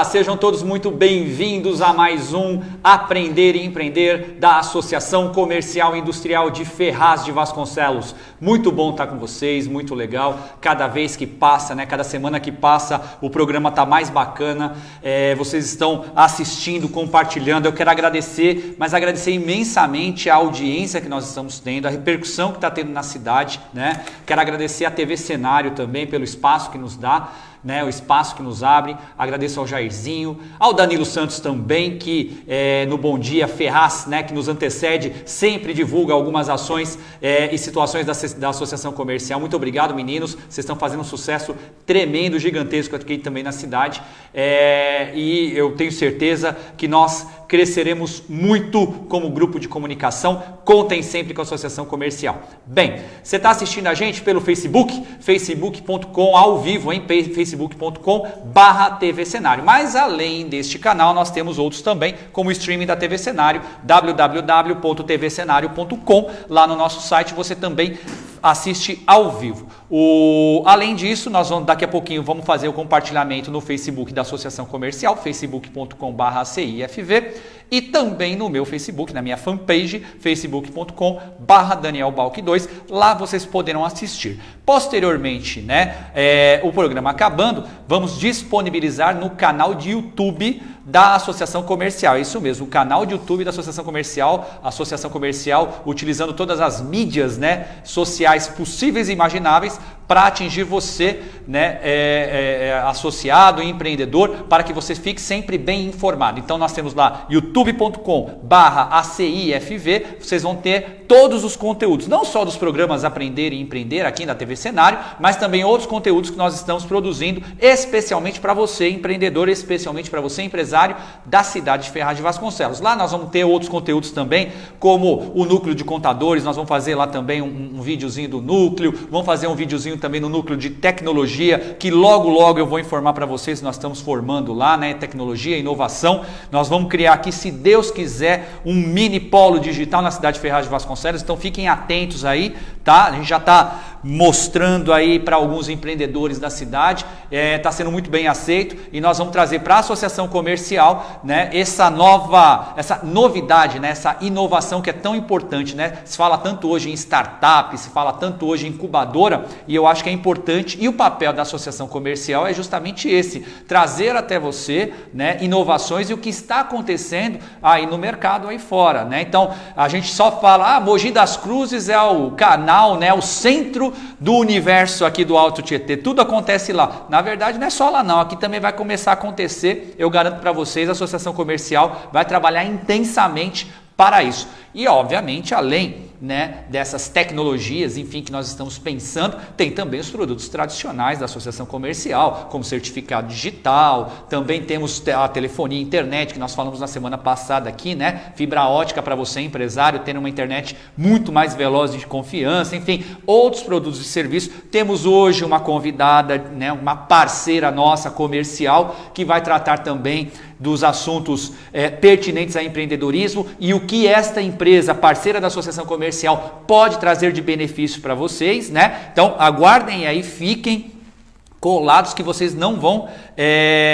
sejam todos muito bem-vindos a mais um Aprender e Empreender da Associação Comercial e Industrial de Ferraz de Vasconcelos. Muito bom estar com vocês, muito legal. Cada vez que passa, né? Cada semana que passa, o programa está mais bacana. Vocês estão assistindo, compartilhando. Eu quero agradecer, mas agradecer imensamente a audiência que nós estamos tendo, a repercussão que está tendo na cidade, né? Quero agradecer a TV Cenário também pelo espaço que nos dá, né, o espaço que nos abre. Agradeço ao Jairzinho, ao Danilo Santos também, que no Bom Dia Ferraz, né, que nos antecede, sempre divulga algumas ações e situações da Associação Comercial. Muito obrigado, meninos, vocês estão fazendo um sucesso tremendo, gigantesco aqui também na cidade, e eu tenho certeza que nós cresceremos muito como grupo de comunicação. Contem sempre com a Associação Comercial. Bem, você está assistindo a gente pelo Facebook, facebook.com ao vivo, hein? facebook.com/TV Cenário. Mas além deste canal, nós temos outros também, como o streaming da TV Cenário, www.tvcenario.com. Lá no nosso site você também assiste ao vivo. Além disso, nós vamos, daqui a pouquinho vamos fazer o compartilhamento no Facebook da Associação Comercial, facebook.com/ACIFV, e também no meu Facebook, na minha fanpage, facebook.com/DanielBalk2. Lá vocês poderão assistir. Posteriormente, né, o programa acabando, vamos disponibilizar no canal de YouTube da Associação Comercial. É isso mesmo, o canal de YouTube da Associação Comercial, utilizando todas as mídias, né, sociais possíveis e imagináveis para atingir você, né, associado e empreendedor, para que você fique sempre bem informado. Então nós temos lá youtube.com/ACIFV, vocês vão ter todos os conteúdos, não só dos programas Aprender e Empreender aqui na TV Cenário, mas também outros conteúdos que nós estamos produzindo especialmente para você, empreendedor, especialmente para você, empresário da cidade de Ferraz de Vasconcelos. Lá nós vamos ter outros conteúdos também, como o núcleo de contadores. Nós vamos fazer lá também um videozinho do núcleo, vamos fazer um videozinho também no núcleo de tecnologia, que logo eu vou informar para vocês. Nós estamos formando lá, né, tecnologia e inovação. Nós vamos criar aqui, se Deus quiser, um mini polo digital na cidade de Ferraz de Vasconcelos. Então fiquem atentos aí, tá? A gente já está mostrando aí para alguns empreendedores da cidade, está sendo muito bem aceito, e nós vamos trazer para a Associação Comercial, né, essa novidade, né, essa inovação que é tão importante, né? Se fala tanto hoje em startup, se fala tanto hoje em incubadora, e eu acho que é importante, e o papel da Associação Comercial é justamente esse, trazer até você, né, inovações e o que está acontecendo aí no mercado aí fora, né? Então a gente só fala, Mogi das Cruzes é o canal, né, o centro do universo aqui do Alto Tietê, tudo acontece lá. Na verdade não é só lá não, aqui também vai começar a acontecer. Eu garanto para vocês, a Associação Comercial vai trabalhar intensamente para isso. E obviamente, além, né, dessas tecnologias, enfim, que nós estamos pensando, tem também os produtos tradicionais da Associação Comercial, como certificado digital. Também temos a telefonia e internet, que nós falamos na semana passada aqui, né? Fibra ótica para você, empresário, ter uma internet muito mais veloz e de confiança, enfim, outros produtos e serviços. Temos hoje uma convidada, né, uma parceira nossa comercial, que vai tratar também dos assuntos pertinentes a empreendedorismo e o que esta empresa, parceira da Associação Comercial, pode trazer de benefício para vocês, né? Então aguardem aí, fiquem colados que vocês não vão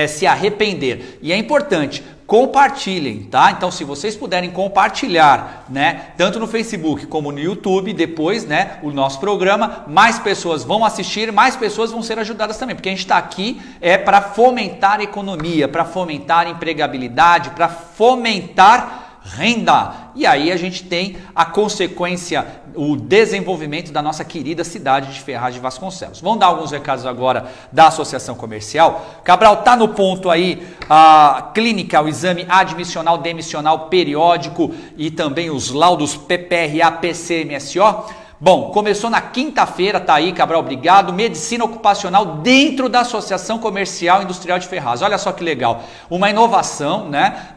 se arrepender. E é importante, compartilhem, tá? Então, se vocês puderem compartilhar, né, tanto no Facebook como no YouTube, depois, né, o nosso programa, mais pessoas vão assistir, mais pessoas vão ser ajudadas também, porque a gente está aqui para fomentar a economia, para fomentar a empregabilidade, para fomentar renda. E aí a gente tem a consequência, o desenvolvimento da nossa querida cidade de Ferraz de Vasconcelos. Vamos dar alguns recados agora da Associação Comercial. Cabral, tá no ponto aí a clínica, o exame admissional, demissional, periódico e também os laudos PPRA, PCMSO. Bom, começou na quinta-feira, tá aí, Cabral, obrigado. Medicina ocupacional dentro da Associação Comercial e Industrial de Ferraz. Olha só que legal. Uma inovação, né?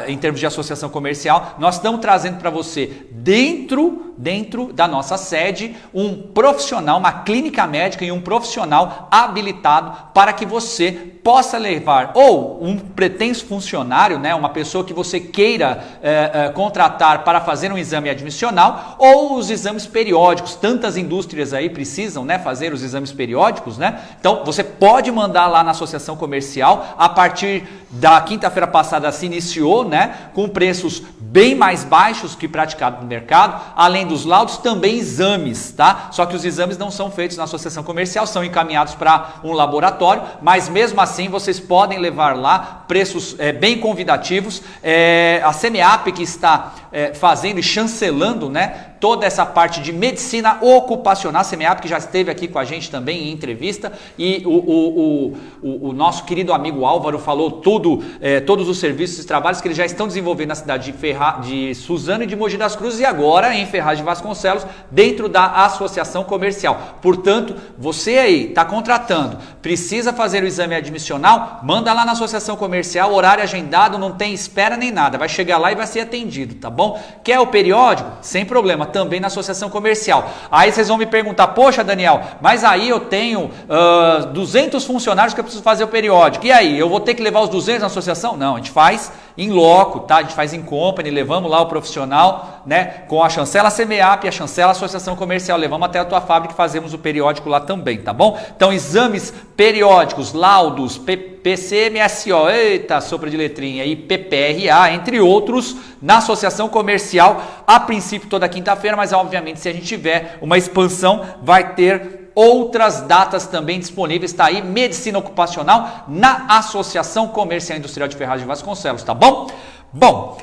Em termos de associação comercial, nós estamos trazendo para você, dentro da nossa sede, um profissional, uma clínica médica e um profissional habilitado para que você possa levar ou um pretenso funcionário, né? Uma pessoa que você queira contratar para fazer um exame admissional, ou os exames exames periódicos. Tantas indústrias aí precisam, né, fazer os exames periódicos, né? Então você pode mandar lá na associação comercial. A partir da quinta-feira passada se iniciou, né, com preços bem mais baixos que praticado no mercado. Além dos laudos, também exames, tá? Só que os exames não são feitos na associação comercial, são encaminhados para um laboratório, mas mesmo assim vocês podem levar lá preços bem convidativos. A SEMEAP que está fazendo e chancelando, né, toda essa parte de medicina ocupacional, a SEMEAP que já esteve aqui com a gente também em entrevista, e o nosso querido amigo Álvaro falou todos os serviços e trabalhos que eles já estão desenvolvendo na cidade de Suzano e de Mogi das Cruzes, e agora em Ferraz de Vasconcelos, dentro da associação comercial. Portanto, você aí está contratando, precisa fazer o exame admissional, manda lá na associação comercial, horário agendado, não tem espera nem nada, vai chegar lá e vai ser atendido, tá bom? Quer o periódico? Sem problema, também na associação comercial. Aí vocês vão me perguntar, poxa Daniel, mas aí eu tenho 200 funcionários que eu preciso fazer o periódico, e aí, eu vou ter que levar os 200 na associação? Não, a gente faz em loco, tá? A gente faz em company, levamos lá o profissional, né, com a chancela SEMEAP e a chancela associação comercial, levamos até a tua fábrica e fazemos o periódico lá também, tá bom? Então, exames periódicos, laudos, PCMSO, eita, sopro de letrinha, e PPRA, entre outros, na associação comercial, a princípio toda quinta-feira, mas obviamente se a gente tiver uma expansão, vai ter outras datas também disponíveis. Está aí, medicina ocupacional na Associação Comercial Industrial de Ferraz de Vasconcelos, tá bom? Bom,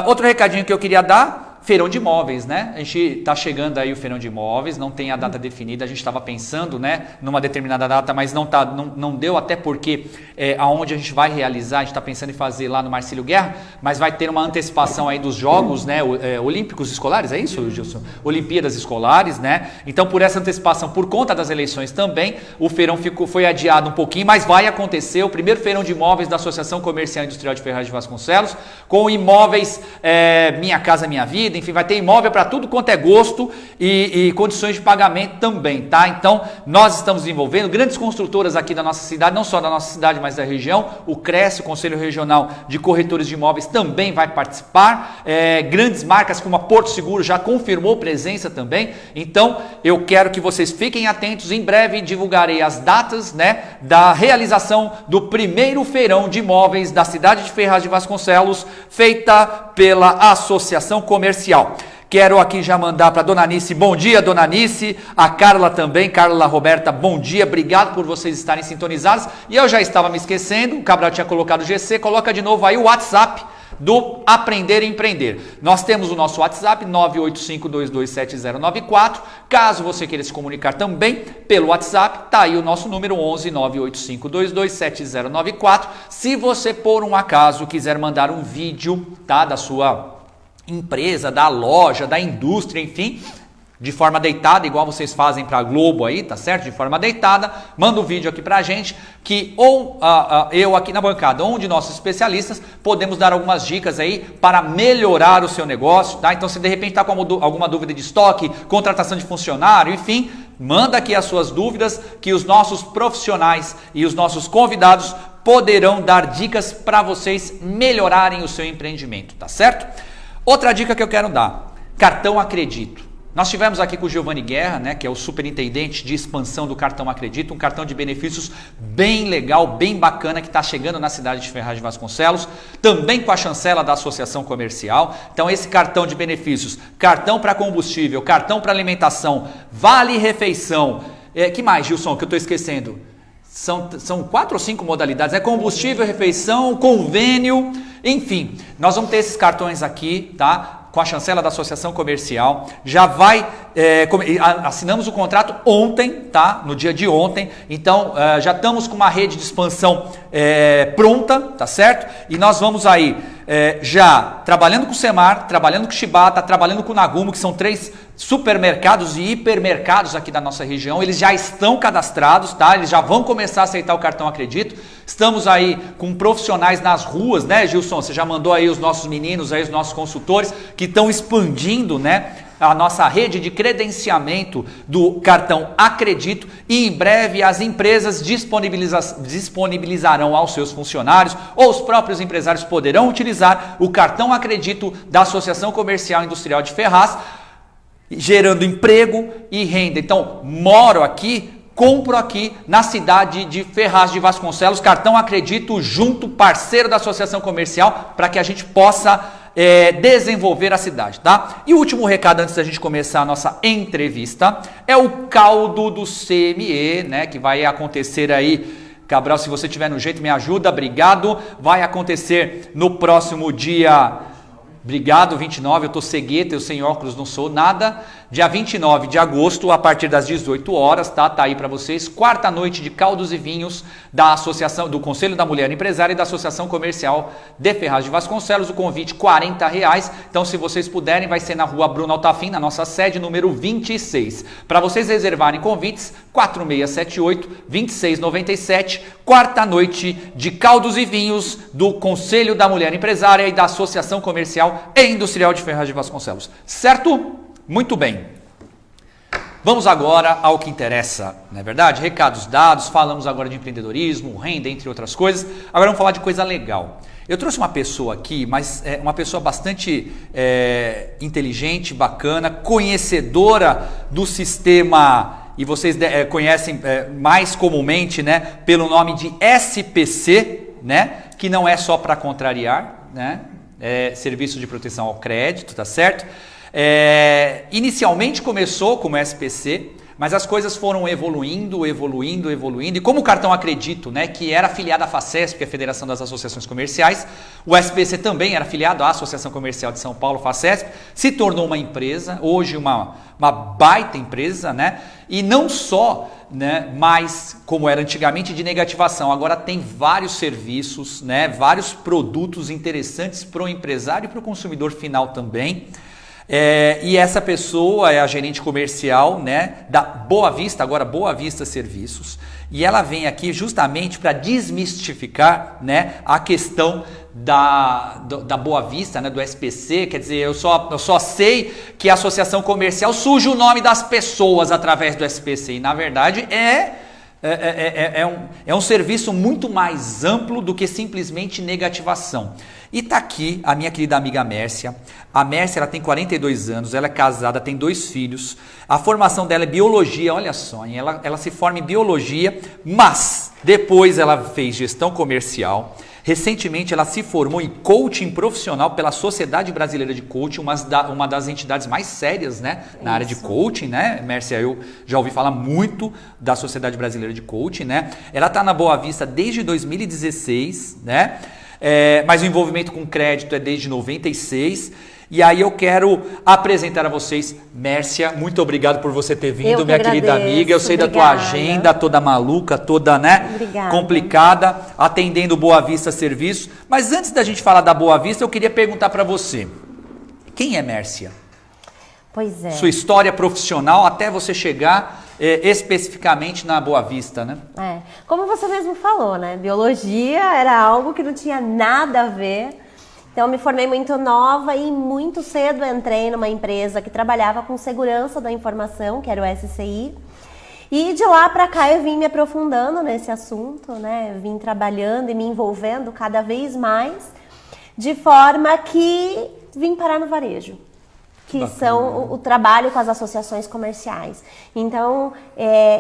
outro recadinho que eu queria dar, feirão de imóveis, né? A gente está chegando aí o feirão de imóveis, não tem a data definida, a gente estava pensando, né, numa determinada data, mas não deu, até porque aonde a gente vai realizar, a gente está pensando em fazer lá no Marcílio Guerra, mas vai ter uma antecipação aí dos jogos, né, olímpicos escolares, é isso, Gilson? Olimpíadas escolares, né? Então, por essa antecipação, por conta das eleições também, o feirão foi adiado um pouquinho, mas vai acontecer o primeiro feirão de imóveis da Associação Comercial Industrial de Ferraz de Vasconcelos, com imóveis Minha Casa Minha Vida, enfim, vai ter imóvel para tudo quanto é gosto e condições de pagamento também, tá? Então, nós estamos desenvolvendo grandes construtoras aqui da nossa cidade, não só da nossa cidade, mas da região. O CRES, o Conselho Regional de Corretores de Imóveis, também vai participar. Grandes marcas como a Porto Seguro já confirmou presença também. Então, eu quero que vocês fiquem atentos. Em breve divulgarei as datas, né, da realização do primeiro feirão de imóveis da cidade de Ferraz de Vasconcelos, feita pela Associação Comercial. Quero aqui já mandar para a Dona Anice, bom dia Dona Anice, a Carla também, Carla Roberta, bom dia, obrigado por vocês estarem sintonizados. E eu já estava me esquecendo, o Cabral tinha colocado o GC, coloca de novo aí o WhatsApp do Aprender e Empreender. Nós temos o nosso WhatsApp 985227094. Caso você queira se comunicar também pelo WhatsApp, tá aí o nosso número 11 985227094. Se você por um acaso quiser mandar um vídeo, tá, da sua empresa, da loja, da indústria, enfim, de forma deitada, igual vocês fazem para a Globo aí, tá certo? De forma deitada, manda um vídeo aqui pra gente, que ou eu aqui na bancada, ou um de nossos especialistas, podemos dar algumas dicas aí para melhorar o seu negócio, tá? Então, se de repente está com alguma dúvida de estoque, contratação de funcionário, enfim, manda aqui as suas dúvidas, que os nossos profissionais e os nossos convidados poderão dar dicas para vocês melhorarem o seu empreendimento, tá certo? Outra dica que eu quero dar, cartão Acredito. Nós tivemos aqui com o Giovanni Guerra, né, que é o superintendente de expansão do cartão Acredito, um cartão de benefícios bem legal, bem bacana, que está chegando na cidade de Ferraz de Vasconcelos, também com a chancela da Associação Comercial. Então esse cartão de benefícios, cartão para combustível, cartão para alimentação, vale refeição, que mais, Gilson, que eu estou esquecendo? São 4 ou 5 modalidades, combustível, refeição, convênio, enfim, nós vamos ter esses cartões aqui, tá? Com a chancela da Associação Comercial, já vai, assinamos o contrato ontem, tá? No dia de ontem, então já estamos com uma rede de expansão pronta, tá certo? E nós vamos aí já trabalhando com o Semar, trabalhando com o Shibata, trabalhando com o Nagumo, que são 3 supermercados e hipermercados aqui da nossa região. Eles já estão cadastrados, tá? Eles já vão começar a aceitar o cartão Acredito. Estamos aí com profissionais nas ruas, né, Gilson? Você já mandou aí os nossos meninos, aí os nossos consultores que estão expandindo, né, a nossa rede de credenciamento do cartão Acredito, e em breve as empresas disponibilizarão aos seus funcionários, ou os próprios empresários poderão utilizar o cartão Acredito da Associação Comercial Industrial de Ferraz, gerando emprego e renda. Então, moro aqui, compro aqui na cidade de Ferraz de Vasconcelos, cartão Acredito Junto, parceiro da Associação Comercial, para que a gente possa desenvolver a cidade, tá? E o último recado antes da gente começar a nossa entrevista é o caldo do CME, né? Que vai acontecer aí. Cabral, se você tiver no jeito, me ajuda, obrigado. Vai acontecer no próximo dia. Obrigado, 29, eu tô cegueta, eu sem óculos não sou nada. Dia 29 de agosto, a partir das 18 horas, tá? Tá aí para vocês. Quarta noite de caldos e vinhos da Associação, do Conselho da Mulher Empresária e da Associação Comercial de Ferraz de Vasconcelos. O convite R$40. Então, se vocês puderem, vai ser na rua Bruno Altafim, na nossa sede, número 26. Para vocês reservarem convites, 4678-2697. Quarta noite de caldos e vinhos do Conselho da Mulher Empresária e da Associação Comercial e Industrial de Ferraz de Vasconcelos. Certo? Muito bem. Vamos agora ao que interessa, não é verdade? Recados dados, falamos agora de empreendedorismo, renda, entre outras coisas. Agora vamos falar de coisa legal. Eu trouxe uma pessoa aqui, mas é uma pessoa bastante inteligente, bacana, conhecedora do sistema, e vocês conhecem mais comumente, né, pelo nome de SPC, né, que não é só para contrariar, né, Serviço de Proteção ao Crédito, tá certo? Inicialmente começou como SPC, mas as coisas foram evoluindo, e como o cartão Acredito, né, que era afiliado à FACESP, que é a Federação das Associações Comerciais, o SPC também era afiliado à Associação Comercial de São Paulo, FACESP, se tornou uma empresa, hoje uma baita empresa, né, e não só, né, mais como era antigamente de negativação, agora tem vários serviços, né, vários produtos interessantes para o empresário e para o consumidor final também. E essa pessoa é a gerente comercial, né, da Boa Vista, agora Boa Vista Serviços, e ela vem aqui justamente para desmistificar, né, a questão da Boa Vista, né, do SPC. Quer dizer, eu só sei que a associação comercial suja o nome das pessoas através do SPC, e na verdade é um serviço muito mais amplo do que simplesmente negativação. E está aqui a minha querida amiga Mércia. A Mércia, ela tem 42 anos, ela é casada, tem 2 filhos. A formação dela é biologia, olha só, hein? Ela se forma em biologia, mas depois ela fez gestão comercial. Recentemente ela se formou em coaching profissional pela Sociedade Brasileira de Coaching, uma das entidades mais sérias, né, na área de coaching, né? Mércia, eu já ouvi falar muito da Sociedade Brasileira de Coaching, né? Ela está na Boa Vista desde 2016, né? Mas o envolvimento com crédito é desde 96. E aí eu quero apresentar a vocês, Mércia, muito obrigado por você ter vindo, minha querida amiga. Eu sei da tua agenda toda maluca, toda, né, complicada, atendendo Boa Vista Serviços. Mas antes da gente falar da Boa Vista, eu queria perguntar para você, quem é Mércia? Pois é. Sua história profissional até você chegar especificamente na Boa Vista, né? Como você mesmo falou, né? Biologia era algo que não tinha nada a ver. Então, eu me formei muito nova e muito cedo entrei numa empresa que trabalhava com segurança da informação, que era o SCI. E de lá para cá eu vim me aprofundando nesse assunto, né? Vim trabalhando e me envolvendo cada vez mais, de forma que vim parar no varejo, que são o trabalho com as associações comerciais. Então,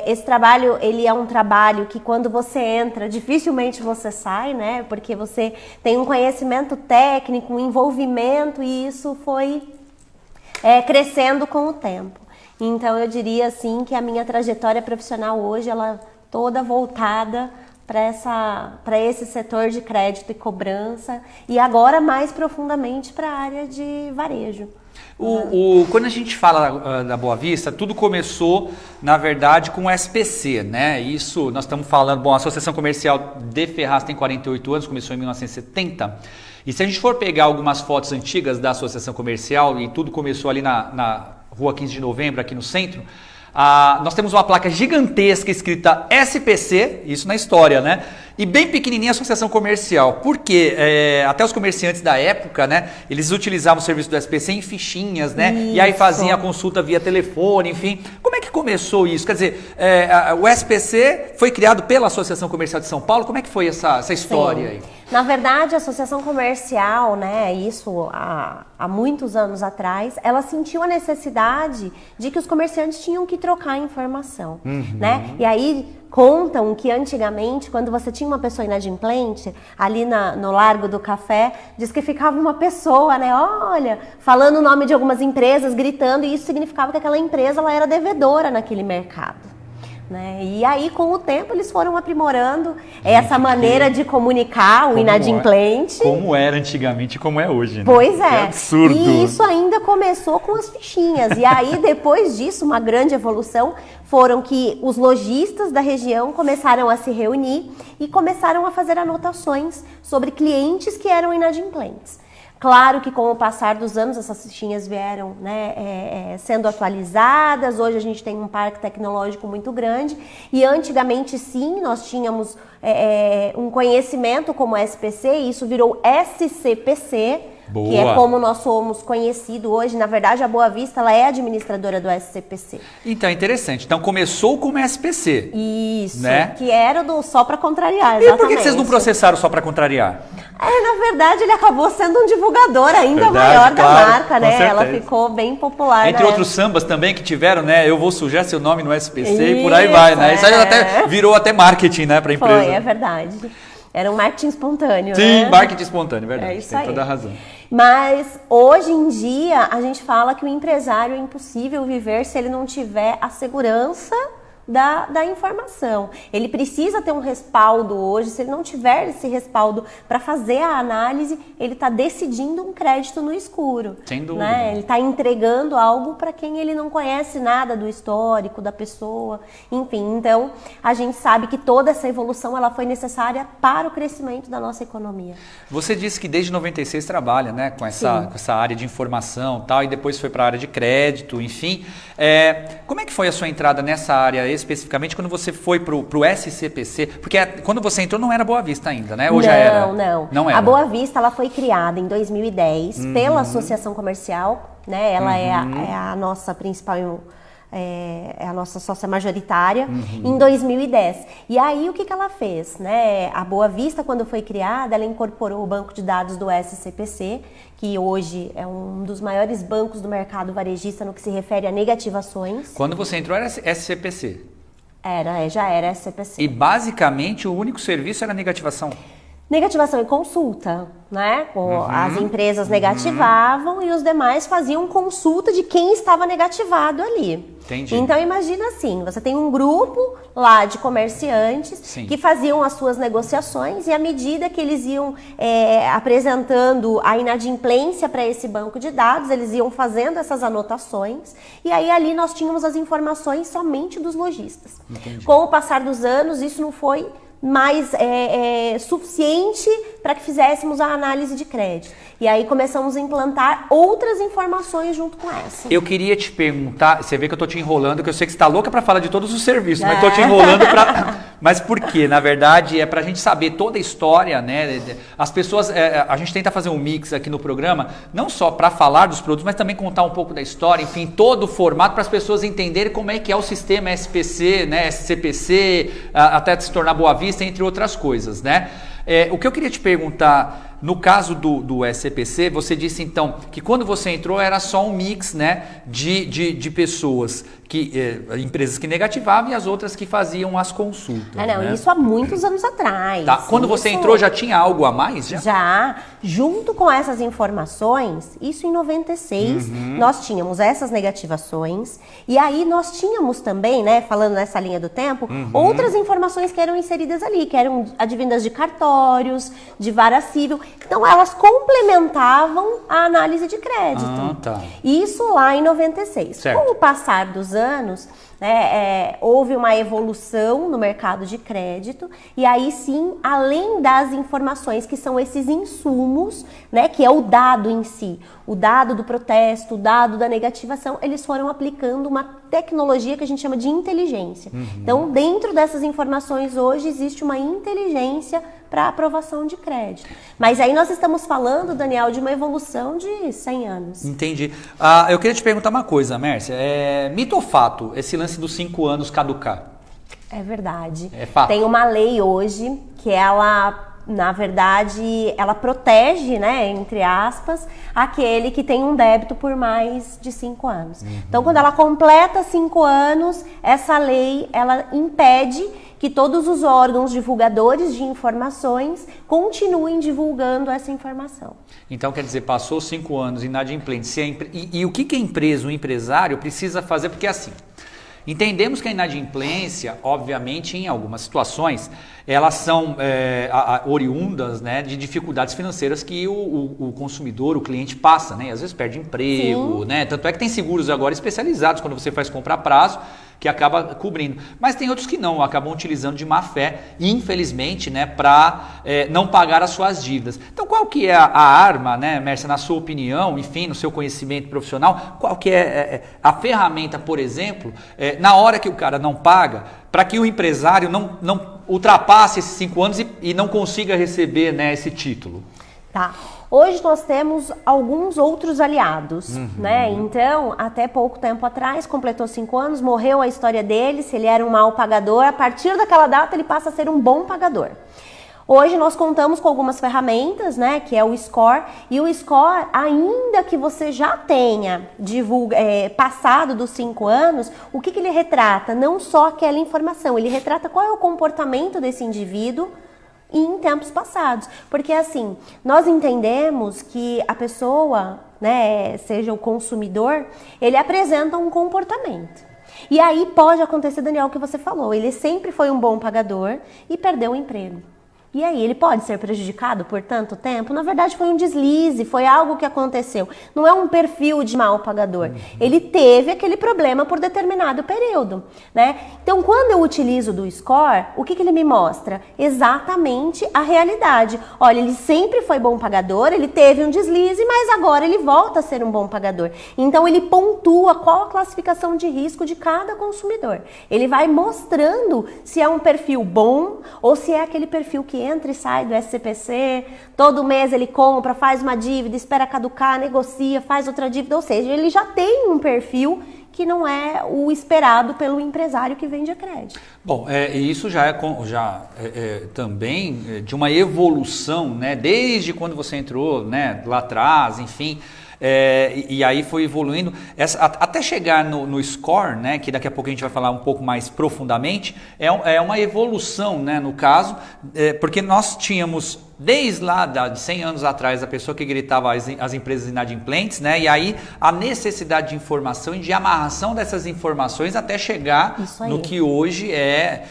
esse trabalho, ele é um trabalho que quando você entra, dificilmente você sai, né? Porque você tem um conhecimento técnico, um envolvimento, e isso foi crescendo com o tempo. Então, eu diria assim que a minha trajetória profissional hoje, ela toda voltada para esse setor de crédito e cobrança, e agora mais profundamente para a área de varejo. Quando a gente fala da Boa Vista, tudo começou, na verdade, com o SPC, né? Isso, nós estamos falando, a Associação Comercial de Ferraz tem 48 anos, começou em 1970. E se a gente for pegar algumas fotos antigas da Associação Comercial, e tudo começou ali na Rua 15 de Novembro, aqui no centro, nós temos uma placa gigantesca escrita SPC, isso na história, né? E bem pequenininha a Associação Comercial, porque até os comerciantes da época, né, eles utilizavam o serviço do SPC em fichinhas, né? Isso. E aí faziam a consulta via telefone, enfim. Como é que começou isso? Quer dizer, o SPC foi criado pela Associação Comercial de São Paulo, como é que foi essa história aí? Na verdade, a associação comercial, né, isso há muitos anos atrás, ela sentiu a necessidade de que os comerciantes tinham que trocar informação, né? E aí contam que antigamente, quando você tinha uma pessoa inadimplente, ali no Largo do Café, diz que ficava uma pessoa, né, olha, falando o nome de algumas empresas, gritando, e isso significava que aquela empresa ela era devedora naquele mercado. Né? E aí, com o tempo, eles foram aprimorando essa maneira de comunicar o inadimplente. Como era antigamente e como é hoje, né? Pois é. É absurdo. E isso ainda começou com as fichinhas. E aí, depois disso, uma grande evolução foram que os lojistas da região começaram a se reunir e começaram a fazer anotações sobre clientes que eram inadimplentes. Claro que com o passar dos anos essas fichinhas vieram, né, sendo atualizadas. Hoje a gente tem um parque tecnológico muito grande e antigamente sim nós tínhamos um conhecimento como SPC e isso virou SCPC. Boa. Que é como nós somos conhecidos hoje. Na verdade, a Boa Vista ela é administradora do SCPC. Então, interessante. Então, começou como SPC. Isso, né? Que era do só para contrariar, exatamente. E por que vocês não processaram só para contrariar? Na verdade, ele acabou sendo um divulgador ainda maior da marca, né? Ela ficou bem popular. Entre outros sambas também que tiveram, né? Eu vou sujar seu nome no SPC e por aí vai, né? Isso aí até virou até marketing, né, para a empresa. Foi, é verdade. Era um marketing espontâneo, Sim, né? marketing espontâneo, verdade. É isso tem aí. Toda a razão. Mas hoje em dia a gente fala que o empresário é impossível viver se ele não tiver a segurança da informação. Ele precisa ter um respaldo hoje. Se ele não tiver esse respaldo para fazer a análise, ele está decidindo um crédito no escuro. Sem dúvida. Né? Ele está entregando algo para quem ele não conhece nada do histórico da pessoa. Enfim, então a gente sabe que toda essa evolução ela foi necessária para o crescimento da nossa economia. Você disse que desde 96 trabalha, né, com essa área de informação, tal, e depois foi para a área de crédito, enfim. Como é que foi a sua entrada nessa área especificamente quando você foi para o SCPC? Porque quando você entrou não era Boa Vista ainda, né? Ou já era? Não era. A Boa Vista ela foi criada em 2010 pela Associação Comercial, né? Ela é a nossa principal... É a nossa sócia majoritária, em 2010. E aí, o que ela fez? Né? A Boa Vista, quando foi criada, ela incorporou o banco de dados do SCPC, que hoje é um dos maiores bancos do mercado varejista no que se refere a negativações. Quando você entrou, era SCPC? Já era SCPC. E, basicamente, o único serviço era negativação? Negativação e consulta, né? As empresas negativavam e os demais faziam consulta de quem estava negativado ali. Entendi. Então imagina assim, você tem um grupo lá de comerciantes que faziam as suas negociações e à medida que eles iam apresentando a inadimplência para esse banco de dados, eles iam fazendo essas anotações e aí ali nós tínhamos as informações somente dos lojistas. Entendi. Com o passar dos anos, isso não foi mais suficiente para que fizéssemos a análise de crédito. E aí começamos a implantar outras informações junto com essa. Eu queria te perguntar, você vê que eu tô te enrolando, que eu sei que você está louca para falar de todos os serviços, mas tô te enrolando para... Mas por quê? Na verdade, é para a gente saber toda a história, né? As pessoas, a gente tenta fazer um mix aqui no programa, não só para falar dos produtos, mas também contar um pouco da história, enfim, todo o formato para as pessoas entenderem como é que é o sistema SPC, né? SCPC, até se tornar Boa Vista, entre outras coisas, né? O que eu queria te perguntar, no caso do SCPC, você disse então que quando você entrou era só um mix, né, de pessoas, empresas que negativavam e as outras que faziam as consultas. Né? Isso há muitos anos atrás. Tá. Quando você entrou já tinha algo a mais? Já, junto com essas informações, isso em 96, nós tínhamos essas negativações e aí nós tínhamos também, né, falando nessa linha do tempo, outras informações que eram inseridas ali, que eram advindas de cartórios, de vara civil. Então, elas complementavam a análise de crédito. Isso lá em 96. Certo. Com o passar dos anos, né, houve uma evolução no mercado de crédito e aí sim, além das informações que são esses insumos, né, que é o dado em si, o dado do protesto, o dado da negativação, eles foram aplicando uma tecnologia que a gente chama de inteligência. Então, dentro dessas informações hoje existe uma inteligência para aprovação de crédito. Mas aí nós estamos falando, Daniel, de uma evolução de 100 anos. Entendi. Eu queria te perguntar uma coisa, Mércia. Mito ou fato esse lance dos 5 anos caducar? É verdade. É fato. Tem uma lei hoje que ela na verdade, ela protege, né, entre aspas, aquele que tem um débito por mais de 5 anos. Então, quando ela completa 5 anos, essa lei, ela impede que todos os órgãos divulgadores de informações continuem divulgando essa informação. Então, quer dizer, passou 5 anos inadimplente. E o que a empresa, o empresário precisa fazer? Porque assim, entendemos que a inadimplência, obviamente, em algumas situações, elas são oriundas, né, de dificuldades financeiras que o consumidor, o cliente passa, né? Às vezes perde emprego, né? Tanto é que tem seguros agora especializados quando você faz compra a prazo, que acaba cobrindo. Mas tem outros que não, acabam utilizando de má fé, infelizmente, né, para não pagar as suas dívidas. Então, qual que é a arma, né, Mércia, na sua opinião, enfim, no seu conhecimento profissional, qual que é a ferramenta, por exemplo, na hora que o cara não paga, para que o empresário não ultrapasse esses 5 anos e não consiga receber, né, esse título? Tá. Hoje nós temos alguns outros aliados, né? Então, até pouco tempo atrás, completou 5 anos, morreu a história dele, se ele era um mau pagador, a partir daquela data ele passa a ser um bom pagador. Hoje nós contamos com algumas ferramentas, né, que é o Score, e o Score, ainda que você já tenha passado dos 5 anos, o que ele retrata? Não só aquela informação, ele retrata qual é o comportamento desse indivíduo em tempos passados. Porque assim, nós entendemos que a pessoa, né, seja o consumidor, ele apresenta um comportamento. E aí pode acontecer, Daniel, o que você falou, ele sempre foi um bom pagador e perdeu o emprego. E aí, ele pode ser prejudicado por tanto tempo? Na verdade, foi um deslize, foi algo que aconteceu. Não é um perfil de mau pagador. Ele teve aquele problema por determinado período, né? Então, quando eu utilizo do Score, o que ele me mostra? Exatamente a realidade. Olha, ele sempre foi bom pagador, ele teve um deslize, mas agora ele volta a ser um bom pagador. Então, ele pontua qual a classificação de risco de cada consumidor. Ele vai mostrando se é um perfil bom ou se é aquele perfil que entra e sai do SCPC, todo mês ele compra, faz uma dívida, espera caducar, negocia, faz outra dívida, ou seja, ele já tem um perfil que não é o esperado pelo empresário que vende a crédito. Bom, isso já é também de uma evolução, né? Desde quando você entrou, né, lá atrás, enfim. E aí foi evoluindo até chegar no Score, né, que daqui a pouco a gente vai falar um pouco mais profundamente, é uma evolução, né, no caso, porque nós tínhamos desde lá de 100 anos atrás a pessoa que gritava as empresas inadimplentes, né, e aí a necessidade de informação e de amarração dessas informações até chegar no que hoje é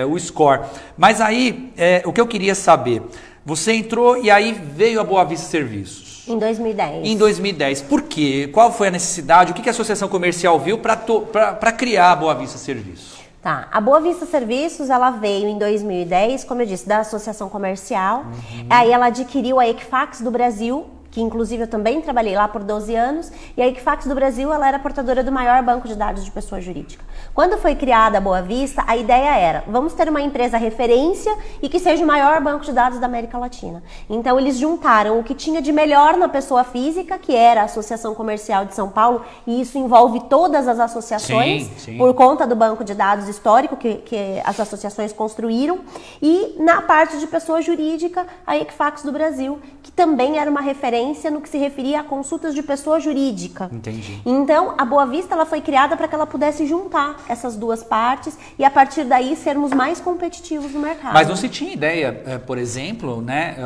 o Score. Mas aí, o que eu queria saber, você entrou e aí veio a Boa Vista Serviços. Em 2010. Em 2010. Por quê? Qual foi a necessidade? O que a Associação Comercial viu para criar a Boa Vista Serviços? Tá. A Boa Vista Serviços, ela veio em 2010, como eu disse, da Associação Comercial. Aí ela adquiriu a Equifax do Brasil, que inclusive eu também trabalhei lá por 12 anos, e a Equifax do Brasil, ela era portadora do maior banco de dados de pessoa jurídica. Quando foi criada a Boa Vista, a ideia era, vamos ter uma empresa referência e que seja o maior banco de dados da América Latina. Então eles juntaram o que tinha de melhor na pessoa física, que era a Associação Comercial de São Paulo, e isso envolve todas as associações, sim. Por conta do banco de dados histórico que as associações construíram, e na parte de pessoa jurídica, a Equifax do Brasil, que também era uma referência no que se referia a consultas de pessoa jurídica. Entendi. Então, a Boa Vista ela foi criada para que ela pudesse juntar essas duas partes e, a partir daí, sermos mais competitivos no mercado. Mas não se tinha ideia, por exemplo, né,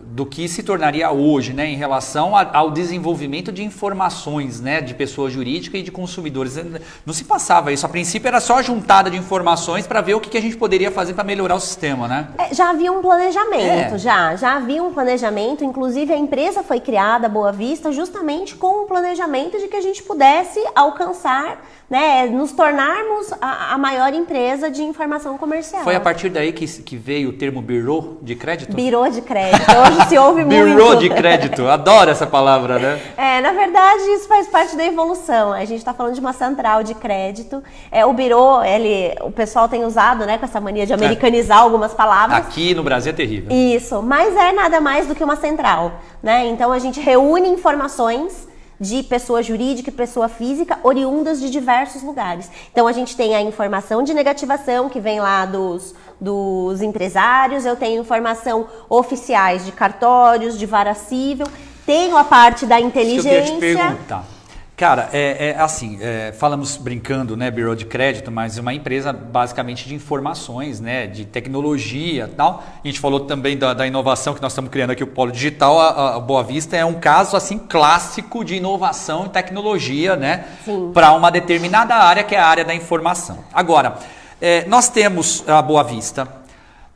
do que se tornaria hoje, né, em relação ao desenvolvimento de informações, né, de pessoa jurídica e de consumidores. Não se passava isso. A princípio, era só a juntada de informações para ver o que a gente poderia fazer para melhorar o sistema, né? Já havia um planejamento, já havia um planejamento. Inclusive, a empresa foi criada, a Boa Vista, justamente com o planejamento de que a gente pudesse alcançar, né, nos tornarmos a maior empresa de informação comercial. Foi a partir daí que veio o termo Bureau de Crédito? Bureau de Crédito, hoje se ouve muito. Bureau de Crédito, adoro essa palavra, né? Na verdade, isso faz parte da evolução. A gente está falando de uma central de crédito. O Bureau, o pessoal tem usado, né, com essa mania de americanizar algumas palavras. Aqui no Brasil é terrível. Isso, mas é nada mais do que uma central, né? Então a gente reúne informações de pessoa jurídica e pessoa física oriundas de diversos lugares. Então a gente tem a informação de negativação que vem lá dos empresários, eu tenho informação oficiais de cartórios, de vara civil, tenho a parte da inteligência. Isso que eu queria te perguntar. Cara, assim, falamos brincando, né, Bureau de Crédito, mas uma empresa basicamente de informações, né, de tecnologia e tal. A gente falou também da inovação que nós estamos criando aqui, o Polo Digital. A Boa Vista é um caso, assim, clássico de inovação e tecnologia, né, para uma determinada área, que é a área da informação. Agora, nós temos a Boa Vista.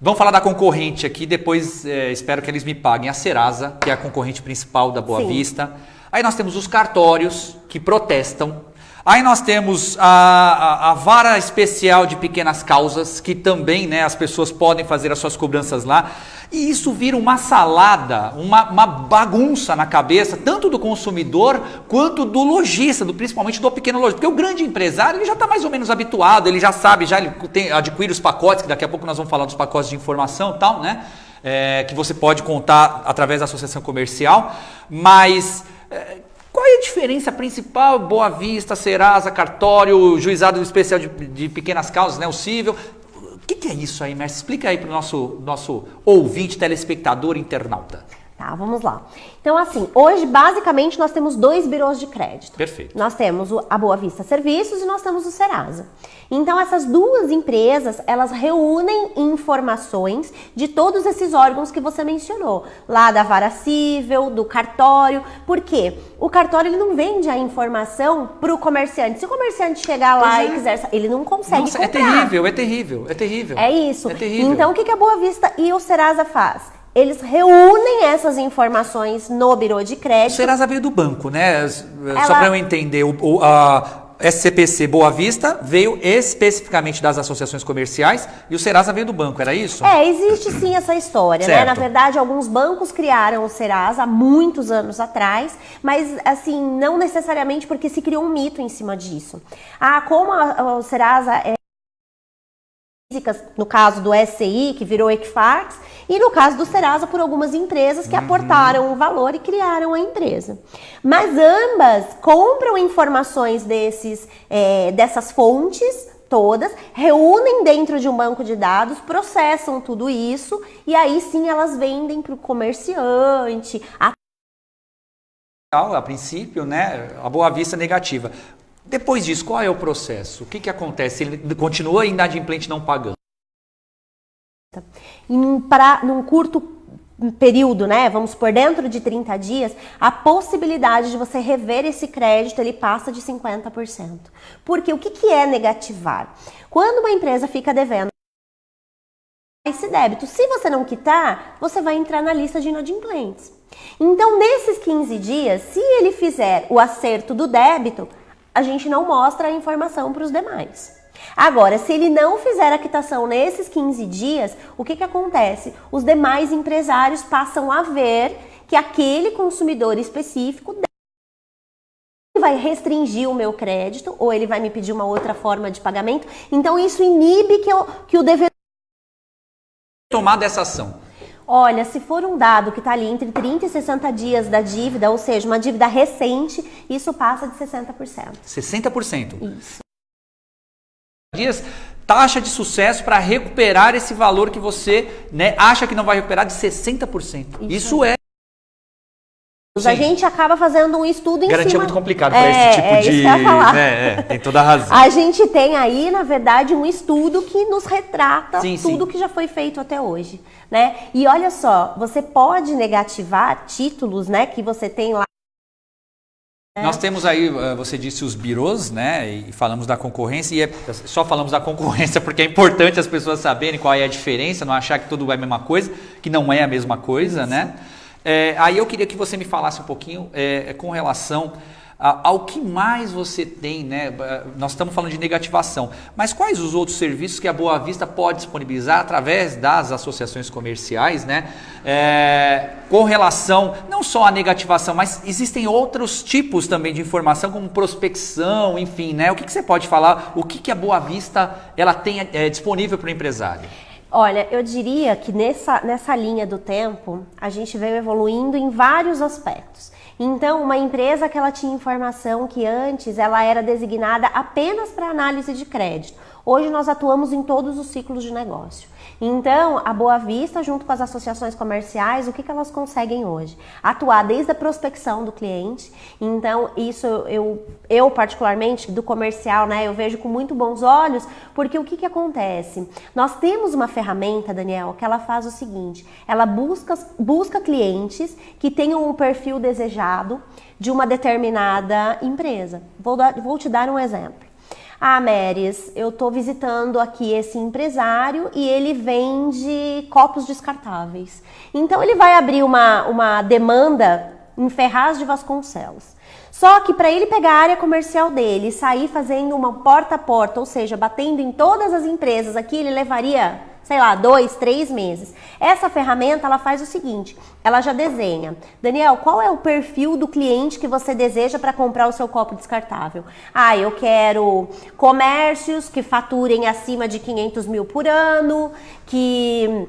Vamos falar da concorrente aqui, depois espero que eles me paguem. A Serasa, que é a concorrente principal da Boa Vista. Aí nós temos os cartórios que protestam. Aí nós temos a vara especial de pequenas causas, que também, né, as pessoas podem fazer as suas cobranças lá. E isso vira uma salada, uma bagunça na cabeça, tanto do consumidor quanto do lojista, principalmente do pequeno lojista. Porque o grande empresário ele já está mais ou menos habituado, ele já sabe, ele adquire os pacotes, que daqui a pouco nós vamos falar dos pacotes de informação e tal, né? Que você pode contar através da associação comercial, mas... qual é a diferença principal? Boa Vista, Serasa, cartório, juizado especial de pequenas causas, né, o cível. O que é isso aí, Mércia? Explica aí para o nosso ouvinte, telespectador, internauta. Tá, vamos lá. Então, assim, hoje, basicamente, nós temos 2 birôs de crédito. Perfeito. Nós temos a Boa Vista Serviços e nós temos o Serasa. Então, essas duas empresas, elas reúnem informações de todos esses órgãos que você mencionou. Lá da vara civil, do cartório. Por quê? O cartório, ele não vende a informação para o comerciante. Se o comerciante chegar lá e quiser... Ele não consegue comprar. É terrível, é terrível, é terrível. É isso. É terrível. Então, o que a Boa Vista e o Serasa faz? Eles reúnem essas informações no birô de crédito. O Serasa veio do banco, né? Só para eu entender, a SCPC Boa Vista veio especificamente das associações comerciais e o Serasa veio do banco, era isso? Existe sim essa história, né? Na verdade, alguns bancos criaram o Serasa há muitos anos atrás, mas assim, não necessariamente porque se criou um mito em cima disso. Como o Serasa no caso do SCI, que virou Equifax, e no caso do Serasa, por algumas empresas que aportaram o valor e criaram a empresa. Mas ambas compram informações dessas fontes todas, reúnem dentro de um banco de dados, processam tudo isso, e aí sim elas vendem para o comerciante. A princípio, né, a Boa Vista negativa. Depois disso, qual é o processo? O que acontece? Ele continua inadimplente não pagando? Num curto período, né, vamos por dentro de 30 dias, a possibilidade de você rever esse crédito, ele passa de 50%. Porque o que é negativar? Quando uma empresa fica devendo esse débito, se você não quitar, você vai entrar na lista de inadimplentes. Então, nesses 15 dias, se ele fizer o acerto do débito, a gente não mostra a informação para os demais. Agora, se ele não fizer a quitação nesses 15 dias, o que acontece? Os demais empresários passam a ver que aquele consumidor específico vai restringir o meu crédito ou ele vai me pedir uma outra forma de pagamento. Então, isso inibe que o devedor tomar dessa ação. Olha, se for um dado que está ali entre 30 e 60 dias da dívida, ou seja, uma dívida recente, isso passa de 60%. 60%? Isso. Dias, taxa de sucesso para recuperar esse valor que você, né, acha que não vai recuperar de 60%. Isso é... A gente acaba fazendo um estudo em Garantia cima... muito complicado para esse tipo de... Isso que eu ia falar. Tem toda a razão. A gente tem aí, na verdade, um estudo que nos retrata tudo que já foi feito até hoje, né? E olha só, você pode negativar títulos, né, que você tem lá. Nós temos aí, você disse os birôs, né, e falamos da concorrência, e só falamos da concorrência porque é importante as pessoas saberem qual é a diferença, não achar que tudo é a mesma coisa, que não é a mesma coisa, né? Aí eu queria que você me falasse um pouquinho com relação ao que mais você tem, né? Nós estamos falando de negativação, mas quais os outros serviços que a Boa Vista pode disponibilizar através das associações comerciais, né? Com relação não só à negativação, mas existem outros tipos também de informação, como prospecção, enfim, né? O que você pode falar? O que a Boa Vista ela tem disponível para o empresário? Olha, eu diria que nessa linha do tempo, a gente veio evoluindo em vários aspectos. Então, uma empresa que ela tinha informação que antes ela era designada apenas para análise de crédito. Hoje nós atuamos em todos os ciclos de negócio. Então, a Boa Vista, junto com as associações comerciais, o que elas conseguem hoje? Atuar desde a prospecção do cliente. Então, isso eu particularmente, do comercial, né, eu vejo com muito bons olhos, porque o que acontece? Nós temos uma ferramenta, Daniel, que ela faz o seguinte, ela busca clientes que tenham um perfil desejado de uma determinada empresa. Vou te dar um exemplo. Ah, Meris, eu estou visitando aqui esse empresário e ele vende copos descartáveis. Então ele vai abrir uma demanda em Ferraz de Vasconcelos. Só que para ele pegar a área comercial dele e sair fazendo uma porta a porta, ou seja, batendo em todas as empresas aqui, ele levaria, sei lá, 2, 3 meses. Essa ferramenta, ela faz o seguinte, ela já desenha. Daniel, qual é o perfil do cliente que você deseja para comprar o seu copo descartável? Ah, eu quero comércios que faturem acima de 500 mil por ano, que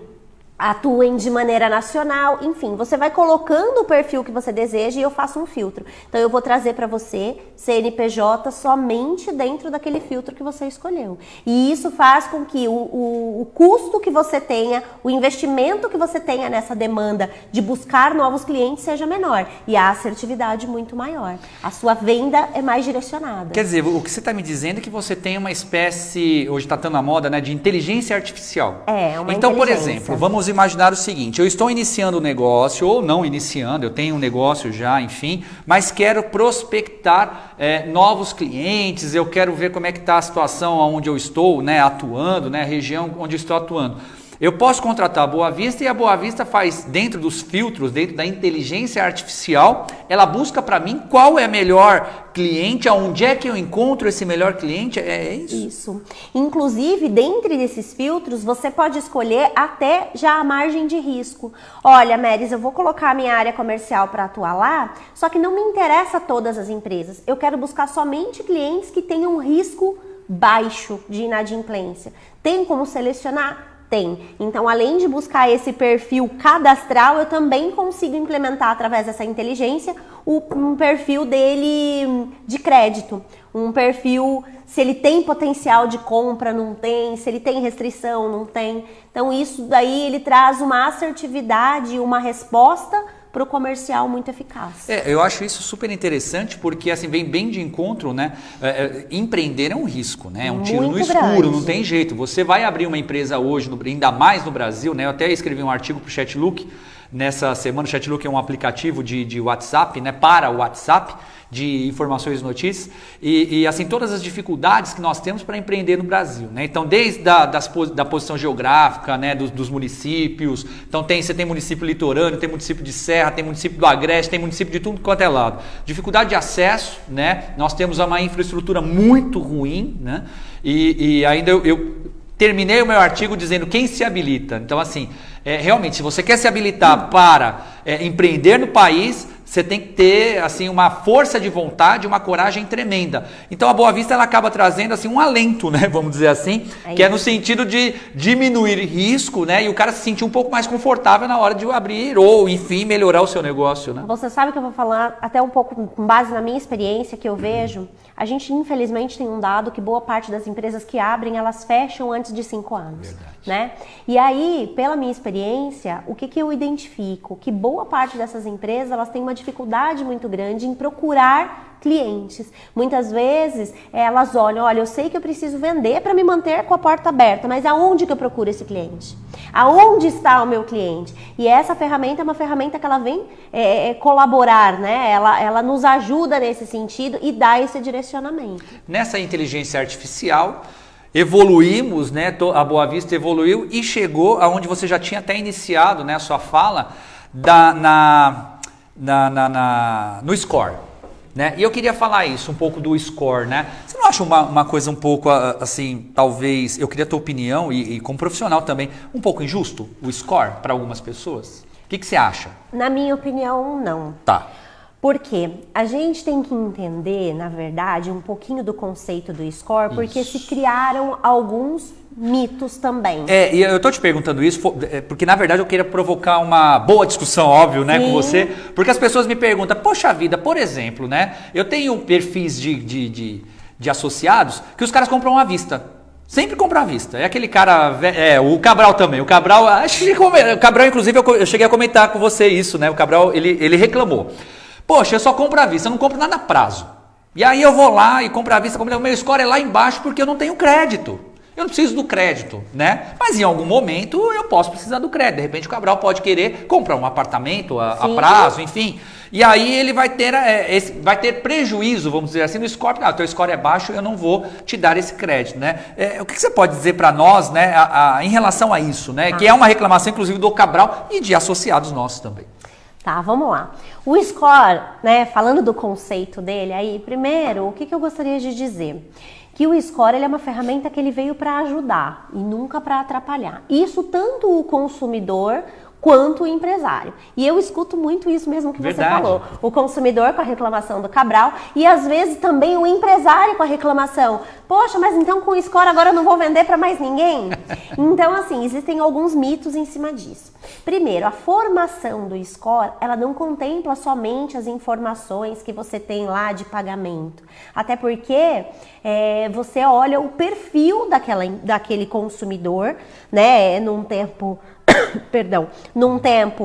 atuem de maneira nacional, enfim, você vai colocando o perfil que você deseja e eu faço um filtro. Então eu vou trazer para você CNPJ somente dentro daquele filtro que você escolheu. E isso faz com que o custo que você tenha, o investimento que você tenha nessa demanda de buscar novos clientes seja menor e a assertividade muito maior. A sua venda é mais direcionada. Quer dizer, o que você está me dizendo é que você tem uma espécie, hoje está tão na moda, né, de inteligência artificial. Então, por exemplo, vamos imaginar o seguinte, eu estou iniciando um negócio ou não iniciando, eu tenho um negócio já, enfim, mas quero prospectar novos clientes, eu quero ver como é que está a situação onde eu estou, né, atuando, né, a região onde eu estou atuando. Eu posso contratar a Boa Vista e a Boa Vista faz, dentro dos filtros, dentro da inteligência artificial, ela busca para mim qual é o melhor cliente, aonde é que eu encontro esse melhor cliente, é isso? Isso. Inclusive, dentro desses filtros, você pode escolher até já a margem de risco. Olha, Meris, eu vou colocar a minha área comercial para atuar lá, só que não me interessa todas as empresas. Eu quero buscar somente clientes que tenham um risco baixo de inadimplência. Tem como selecionar? Tem. Então, além de buscar esse perfil cadastral, eu também consigo implementar através dessa inteligência um perfil dele de crédito. Um perfil, se ele tem potencial de compra, não tem, se ele tem restrição, não tem. Então, isso daí ele traz uma assertividade e uma resposta para o comercial muito eficaz. Eu acho isso super interessante porque assim vem bem de encontro, né? Empreender é um risco, né? É um tiro no escuro, grande. Não tem jeito. Você vai abrir uma empresa hoje, ainda mais no Brasil, né? Eu até escrevi um artigo para o Chatlook nessa semana. O Chatlook é um aplicativo de WhatsApp, né? Para o WhatsApp, de informações e notícias e assim todas as dificuldades que nós temos para empreender no Brasil, né? Então desde da posição geográfica, né, dos municípios, então você tem município litorâneo, tem município de serra, tem município do Agreste, tem município de tudo quanto é lado, dificuldade de acesso, né? Nós temos uma infraestrutura muito ruim, né? E ainda eu terminei o meu artigo dizendo quem se habilita. Então assim, realmente se você quer se habilitar para empreender no país, você tem que ter assim uma força de vontade, uma coragem tremenda. Então a Boa Vista ela acaba trazendo assim um alento, né, vamos dizer assim, que é no sentido de diminuir risco, né, e o cara se sentir um pouco mais confortável na hora de abrir ou, enfim, melhorar o seu negócio, né? Você sabe que eu vou falar até um pouco com base na minha experiência que eu vejo. A gente infelizmente tem um dado que boa parte das empresas que abrem, elas fecham antes de 5 anos. Verdade. Né? E aí, pela minha experiência, o que eu identifico? Que boa parte dessas empresas, elas têm uma dificuldade muito grande em procurar clientes. Muitas vezes, elas olham, olha, eu sei que eu preciso vender para me manter com a porta aberta, mas aonde que eu procuro esse cliente? Aonde está o meu cliente? E essa ferramenta é uma ferramenta que ela vem colaborar, né? Ela nos ajuda nesse sentido e dá esse direcionamento. Nessa inteligência artificial, evoluímos, né? A Boa Vista evoluiu e chegou aonde você já tinha até iniciado, né, a sua fala no score, né? E eu queria falar isso, um pouco do score, né? Você não acha uma coisa um pouco assim, talvez, eu queria a tua opinião e como profissional também, um pouco injusto o score para algumas pessoas? O que você acha? Na minha opinião, não. Tá. Porque a gente tem que entender, na verdade, um pouquinho do conceito do score, porque se criaram alguns mitos também. E eu tô te perguntando isso porque, na verdade, eu queria provocar uma boa discussão, óbvio, né, com você. Porque as pessoas me perguntam, poxa vida, por exemplo, né, eu tenho perfis de associados que os caras compram à vista. Sempre compram à vista. É aquele cara, o Cabral também. O Cabral, inclusive, eu cheguei a comentar com você isso, né? O Cabral, ele reclamou. Poxa, eu só compro à vista, eu não compro nada a prazo. E aí eu vou lá e compro à vista, o meu score é lá embaixo porque eu não tenho crédito. Eu não preciso do crédito, né? Mas em algum momento eu posso precisar do crédito. De repente o Cabral pode querer comprar um apartamento a prazo, enfim. E aí ele vai ter prejuízo, vamos dizer assim, no score. Teu score é baixo, eu não vou te dar esse crédito, né? O que você pode dizer para nós, né, em relação a isso, né? Que é uma reclamação, inclusive, do Cabral e de associados nossos também. Tá, vamos lá. O score, né, falando do conceito dele, aí, primeiro, o que eu gostaria de dizer? Que o score ele é uma ferramenta que ele veio para ajudar e nunca para atrapalhar. Isso tanto o consumidor quanto o empresário. E eu escuto muito isso mesmo que você falou. O consumidor com a reclamação do Cabral e às vezes também o empresário com a reclamação. Poxa, mas então com o score agora eu não vou vender para mais ninguém? Então, assim, existem alguns mitos em cima disso. Primeiro, a formação do score, ela não contempla somente as informações que você tem lá de pagamento. Até porque você olha o perfil daquele consumidor, né, num tempo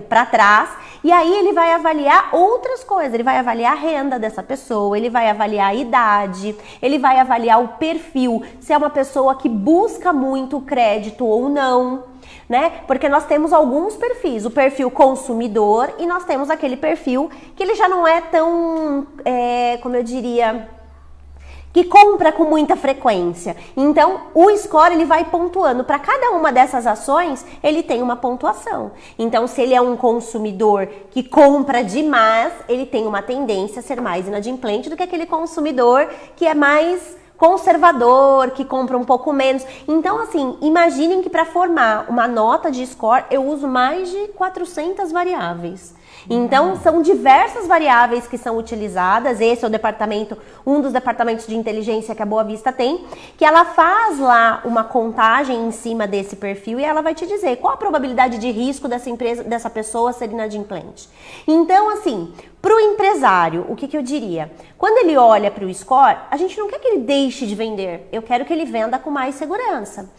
para trás, e aí ele vai avaliar outras coisas, ele vai avaliar a renda dessa pessoa, ele vai avaliar a idade, ele vai avaliar o perfil, se é uma pessoa que busca muito crédito ou não, né? Porque nós temos alguns perfis, o perfil consumidor e nós temos aquele perfil que ele já não é tão, como eu diria, que compra com muita frequência. Então, o score ele vai pontuando. Para cada uma dessas ações, ele tem uma pontuação. Então, se ele é um consumidor que compra demais, ele tem uma tendência a ser mais inadimplente do que aquele consumidor que é mais conservador, que compra um pouco menos. Então, assim, imaginem que para formar uma nota de score, eu uso mais de 400 variáveis. Então, são diversas variáveis que são utilizadas. Esse é um dos departamentos de inteligência que a Boa Vista tem, que ela faz lá uma contagem em cima desse perfil e ela vai te dizer qual a probabilidade de risco dessa empresa, dessa pessoa ser inadimplente. Então, assim, para o empresário, o que eu diria? Quando ele olha para o score, a gente não quer que ele deixe de vender. Eu quero que ele venda com mais segurança.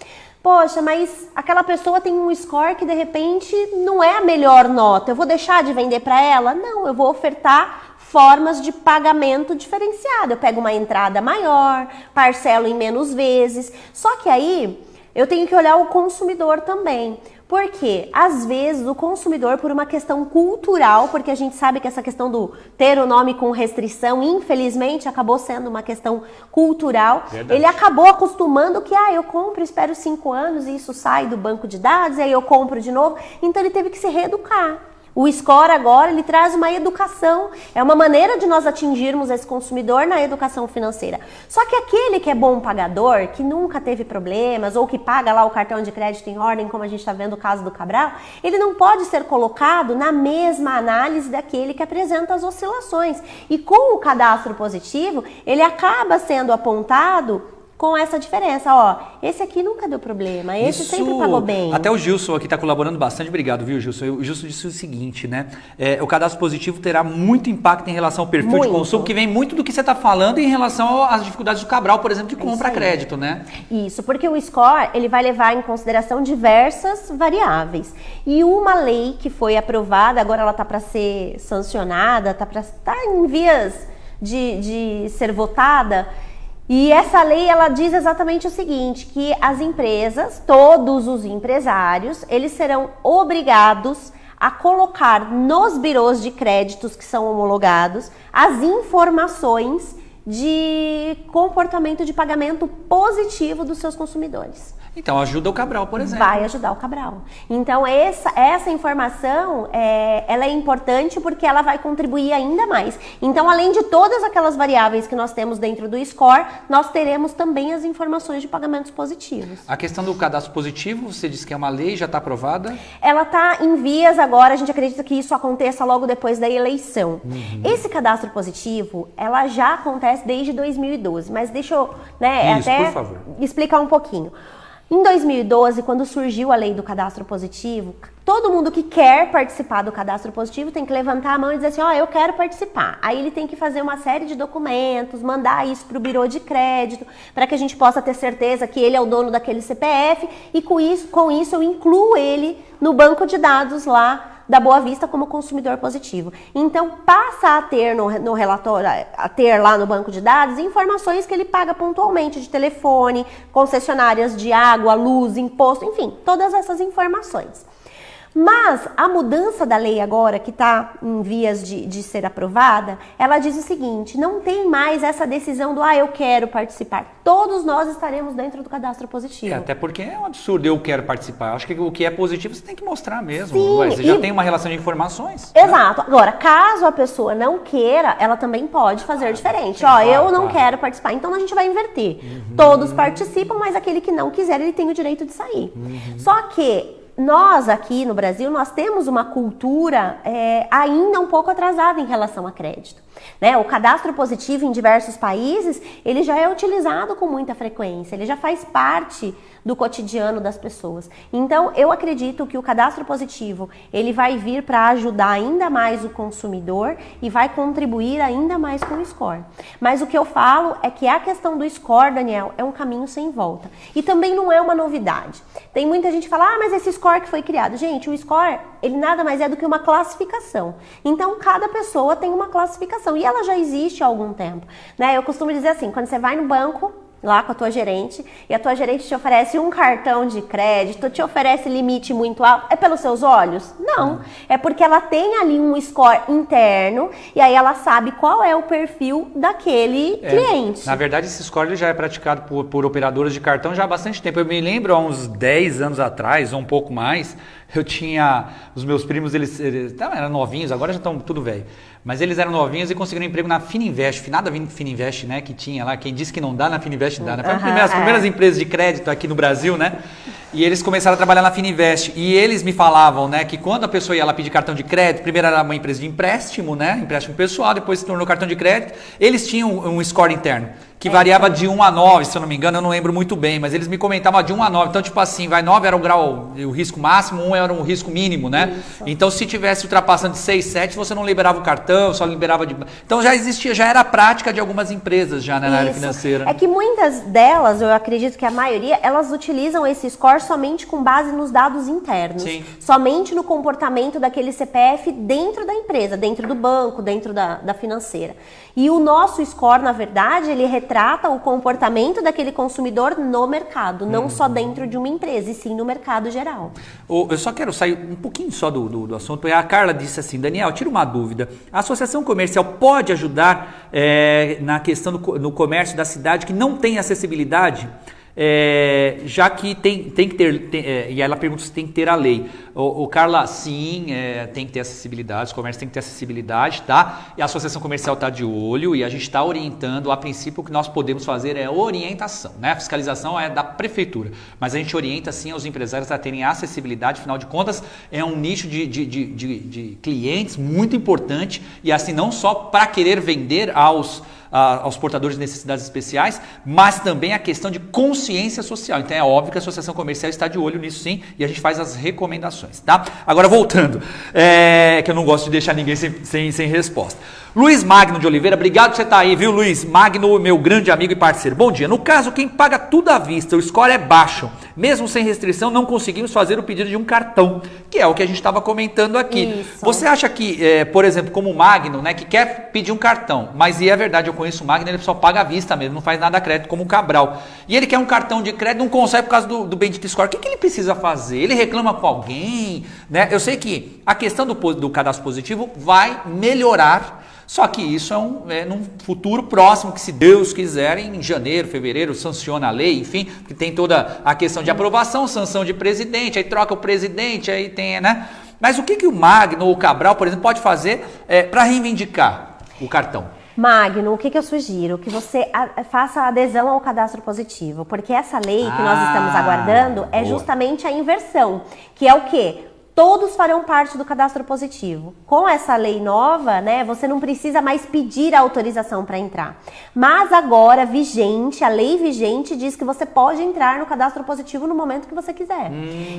Poxa, mas aquela pessoa tem um score que de repente não é a melhor nota. Eu vou deixar de vender para ela? Não, eu vou ofertar formas de pagamento diferenciado. Eu pego uma entrada maior, parcelo em menos vezes. Só que aí eu tenho que olhar o consumidor também. Porque, às vezes, o consumidor, por uma questão cultural, porque a gente sabe que essa questão do ter o nome com restrição, infelizmente, acabou sendo uma questão cultural. Verdade. Ele acabou acostumando que, eu compro, espero 5 anos e isso sai do banco de dados, e aí eu compro de novo. Então, ele teve que se reeducar. O score agora, ele traz uma educação, é uma maneira de nós atingirmos esse consumidor na educação financeira. Só que aquele que é bom pagador, que nunca teve problemas, ou que paga lá o cartão de crédito em ordem, como a gente está vendo o caso do Cabral, ele não pode ser colocado na mesma análise daquele que apresenta as oscilações. E com o cadastro positivo, ele acaba sendo apontado com essa diferença, esse aqui nunca deu problema, esse sempre pagou bem. Até o Gilson aqui está colaborando bastante, obrigado, viu, Gilson? O Gilson disse o seguinte, né? O cadastro positivo terá muito impacto em relação ao perfil de consumo, que vem muito do que você está falando em relação às dificuldades do Cabral, por exemplo, de compra a crédito, né? Isso, porque o score, ele vai levar em consideração diversas variáveis. E uma lei que foi aprovada, agora ela está para ser sancionada, está em vias de ser votada. E essa lei, ela diz exatamente o seguinte, que as empresas, todos os empresários, eles serão obrigados a colocar nos birôs de créditos que são homologados as informações de comportamento de pagamento positivo dos seus consumidores. Então ajuda o Cabral, por exemplo. Vai ajudar o Cabral. Então essa informação, ela é importante porque ela vai contribuir ainda mais. Então, além de todas aquelas variáveis que nós temos dentro do score, nós teremos também as informações de pagamentos positivos. A questão do cadastro positivo, você disse que é uma lei, já está aprovada? Ela está em vias agora, a gente acredita que isso aconteça logo depois da eleição. Esse cadastro positivo, ela já acontece desde 2012, mas deixa eu Isso, até por favor. explicar um pouquinho. Em 2012, quando surgiu a lei do cadastro positivo, todo mundo que quer participar do cadastro positivo tem que levantar a mão e dizer assim, eu quero participar. Aí ele tem que fazer uma série de documentos, mandar isso para o Bureau de Crédito, para que a gente possa ter certeza que ele é o dono daquele CPF e com isso eu incluo ele no banco de dados lá da Boa Vista como consumidor positivo. Então, passa a ter no relatório, a ter lá no banco de dados, informações que ele paga pontualmente de telefone, concessionárias de água, luz, imposto, enfim, todas essas informações. Mas a mudança da lei agora, que está em vias de ser aprovada, ela diz o seguinte, não tem mais essa decisão do eu quero participar. Todos nós estaremos dentro do cadastro positivo. Até porque é um absurdo, eu quero participar. Acho que o que é positivo você tem que mostrar mesmo. Sim, Você já tem uma relação de informações. Exato. Né? Agora, caso a pessoa não queira, ela também pode fazer diferente. Eu não quero participar, então a gente vai inverter. Todos participam, mas aquele que não quiser, ele tem o direito de sair. Só que nós aqui no Brasil, nós temos uma cultura ainda um pouco atrasada em relação a crédito. Né? O cadastro positivo em diversos países, ele já é utilizado com muita frequência, ele já faz parte do cotidiano das pessoas. Então, eu acredito que o cadastro positivo, ele vai vir para ajudar ainda mais o consumidor e vai contribuir ainda mais com o score. Mas o que eu falo é que a questão do score, Daniel, é um caminho sem volta. E também não é uma novidade. Tem muita gente que fala, mas esse score que foi criado. Gente, o score, ele nada mais é do que uma classificação. Então, cada pessoa tem uma classificação e ela já existe há algum tempo. Né? Eu costumo dizer assim, quando você vai no banco, lá com a tua gerente, e a tua gerente te oferece um cartão de crédito, te oferece limite muito alto, é pelos seus olhos? Não, é porque ela tem ali um score interno, e aí ela sabe qual é o perfil daquele cliente. Na verdade, esse score ele já é praticado por operadoras de cartão já há bastante tempo. Eu me lembro, há uns 10 anos atrás, ou um pouco mais, eu tinha, os meus primos, eles eram novinhos, agora já estão tudo velho. Mas eles eram novinhos e conseguiram um emprego na Fininvest, finada Fininvest, né, que tinha lá, quem disse que não dá na Fininvest dá, né? Foi as primeiras empresas de crédito aqui no Brasil, né? E eles começaram a trabalhar na Fininvest. E eles me falavam, né, que quando a pessoa ia lá pedir cartão de crédito, primeiro era uma empresa de empréstimo, né, empréstimo pessoal, depois se tornou cartão de crédito, eles tinham um score interno, que variava de 1 a 9, se eu não me engano, eu não lembro muito bem, mas eles me comentavam de 1 a 9, então tipo assim, 9 era o grau, o risco máximo, 1 era o risco mínimo, né? Isso. Então se tivesse ultrapassando de 6, 7, você não liberava o cartão, só liberava de... Então já existia, já era a prática de algumas empresas já, né, na área financeira. É que muitas delas, eu acredito que a maioria, elas utilizam esse score somente com base nos dados internos. Sim. Somente no comportamento daquele CPF dentro da empresa, dentro do banco, dentro da financeira. E o nosso score, na verdade, ele retrata o comportamento daquele consumidor no mercado, não só dentro de uma empresa, e sim no mercado geral. Eu só quero sair um pouquinho só do assunto. A Carla disse assim, Daniel, tira uma dúvida. A associação comercial pode ajudar na questão no comércio da cidade que não tem acessibilidade? Já que tem que ter, e ela pergunta se tem que ter a lei. Carla, sim, tem que ter acessibilidade, os comércios têm que ter acessibilidade, tá? E a associação comercial está de olho e a gente está orientando. A princípio, o que nós podemos fazer é orientação, né? A fiscalização é da prefeitura, mas a gente orienta sim aos empresários a terem acessibilidade, afinal de contas, é um nicho de clientes muito importante e assim, não só para querer vender aos portadores de necessidades especiais, mas também a questão de consciência social. Então é óbvio que a associação comercial está de olho nisso sim e a gente faz as recomendações, tá? Agora voltando, que eu não gosto de deixar ninguém sem resposta. Luiz Magno de Oliveira, obrigado por você estar aí, viu, Luiz? Magno, meu grande amigo e parceiro. Bom dia. No caso, quem paga tudo à vista, o score é baixo. Mesmo sem restrição, não conseguimos fazer o pedido de um cartão, que é o que a gente estava comentando aqui. Isso. Você acha que, por exemplo, como o Magno, né, que quer pedir um cartão, mas e é verdade, eu conheço o Magno, ele só paga à vista mesmo, não faz nada a crédito, como o Cabral. E ele quer um cartão de crédito, não consegue por causa do bendito score. O que ele precisa fazer? Ele reclama com alguém? Né? Eu sei que a questão do cadastro positivo vai melhorar Só que isso é num futuro próximo, que se Deus quiser, em janeiro, fevereiro, sanciona a lei, enfim, que tem toda a questão de aprovação, sanção de presidente, aí troca o presidente, aí tem, né? Mas o que o Magno ou o Cabral, por exemplo, pode fazer para reivindicar o cartão? Magno, o que eu sugiro? Que você faça a adesão ao cadastro positivo, porque essa lei que nós estamos aguardando é justamente a inversão, que é o quê? Todos farão parte do cadastro positivo. Com essa lei nova, né, você não precisa mais pedir autorização para entrar. Mas agora, vigente, a lei vigente diz que você pode entrar no cadastro positivo no momento que você quiser.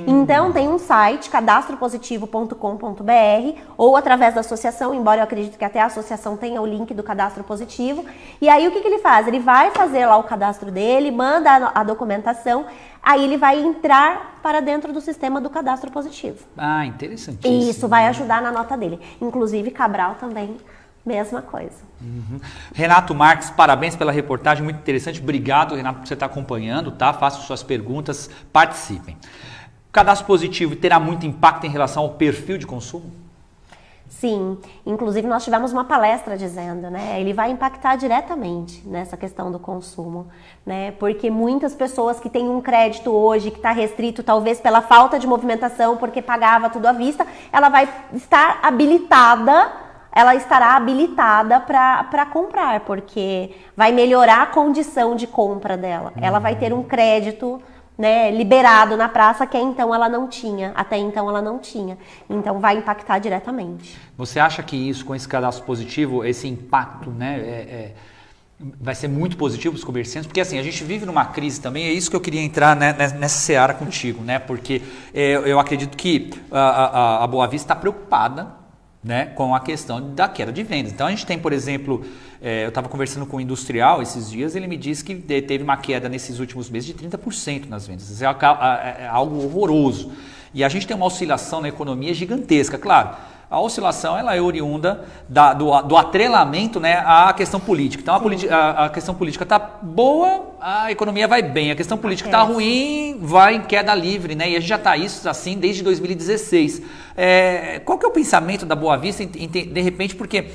Então, tem um site, cadastropositivo.com.br, ou através da associação, embora eu acredite que até a associação tenha o link do cadastro positivo. E aí, o que ele faz? Ele vai fazer lá o cadastro dele, manda a documentação, aí ele vai entrar para dentro do sistema do cadastro positivo. Ah, interessantíssimo. Isso vai ajudar na nota dele. Inclusive, Cabral também, mesma coisa. Renato Marques, parabéns pela reportagem, muito interessante. Obrigado, Renato, por você estar acompanhando, tá? Façam suas perguntas, participem. O cadastro positivo terá muito impacto em relação ao perfil de consumo? Sim, inclusive nós tivemos uma palestra dizendo, né, ele vai impactar diretamente nessa questão do consumo, né, porque muitas pessoas que têm um crédito hoje que está restrito talvez pela falta de movimentação, porque pagava tudo à vista, ela estará habilitada para comprar, porque vai melhorar a condição de compra dela, ela vai ter um crédito, né, liberado na praça que até então ela não tinha. Então vai impactar diretamente. Você acha que isso, com esse cadastro positivo, esse impacto, né, vai ser muito positivo para os comerciantes? Porque assim, a gente vive numa crise também, é isso que eu queria entrar, né, nessa seara contigo, né? Porque eu acredito que a Boa Vista está preocupada, né, com a questão da queda de vendas. Então a gente tem, por exemplo, eu estava conversando com um industrial esses dias, ele me disse que teve uma queda nesses últimos meses de 30% nas vendas. Isso é algo horroroso. E a gente tem uma oscilação na economia gigantesca, claro. A oscilação ela é oriunda do atrelamento, né, à questão política. Então a questão política está boa, a economia vai bem. A questão política está ruim, vai em queda livre, né? E a gente já está isso assim desde 2016. Qual que é o pensamento da Boa Vista, de repente, porque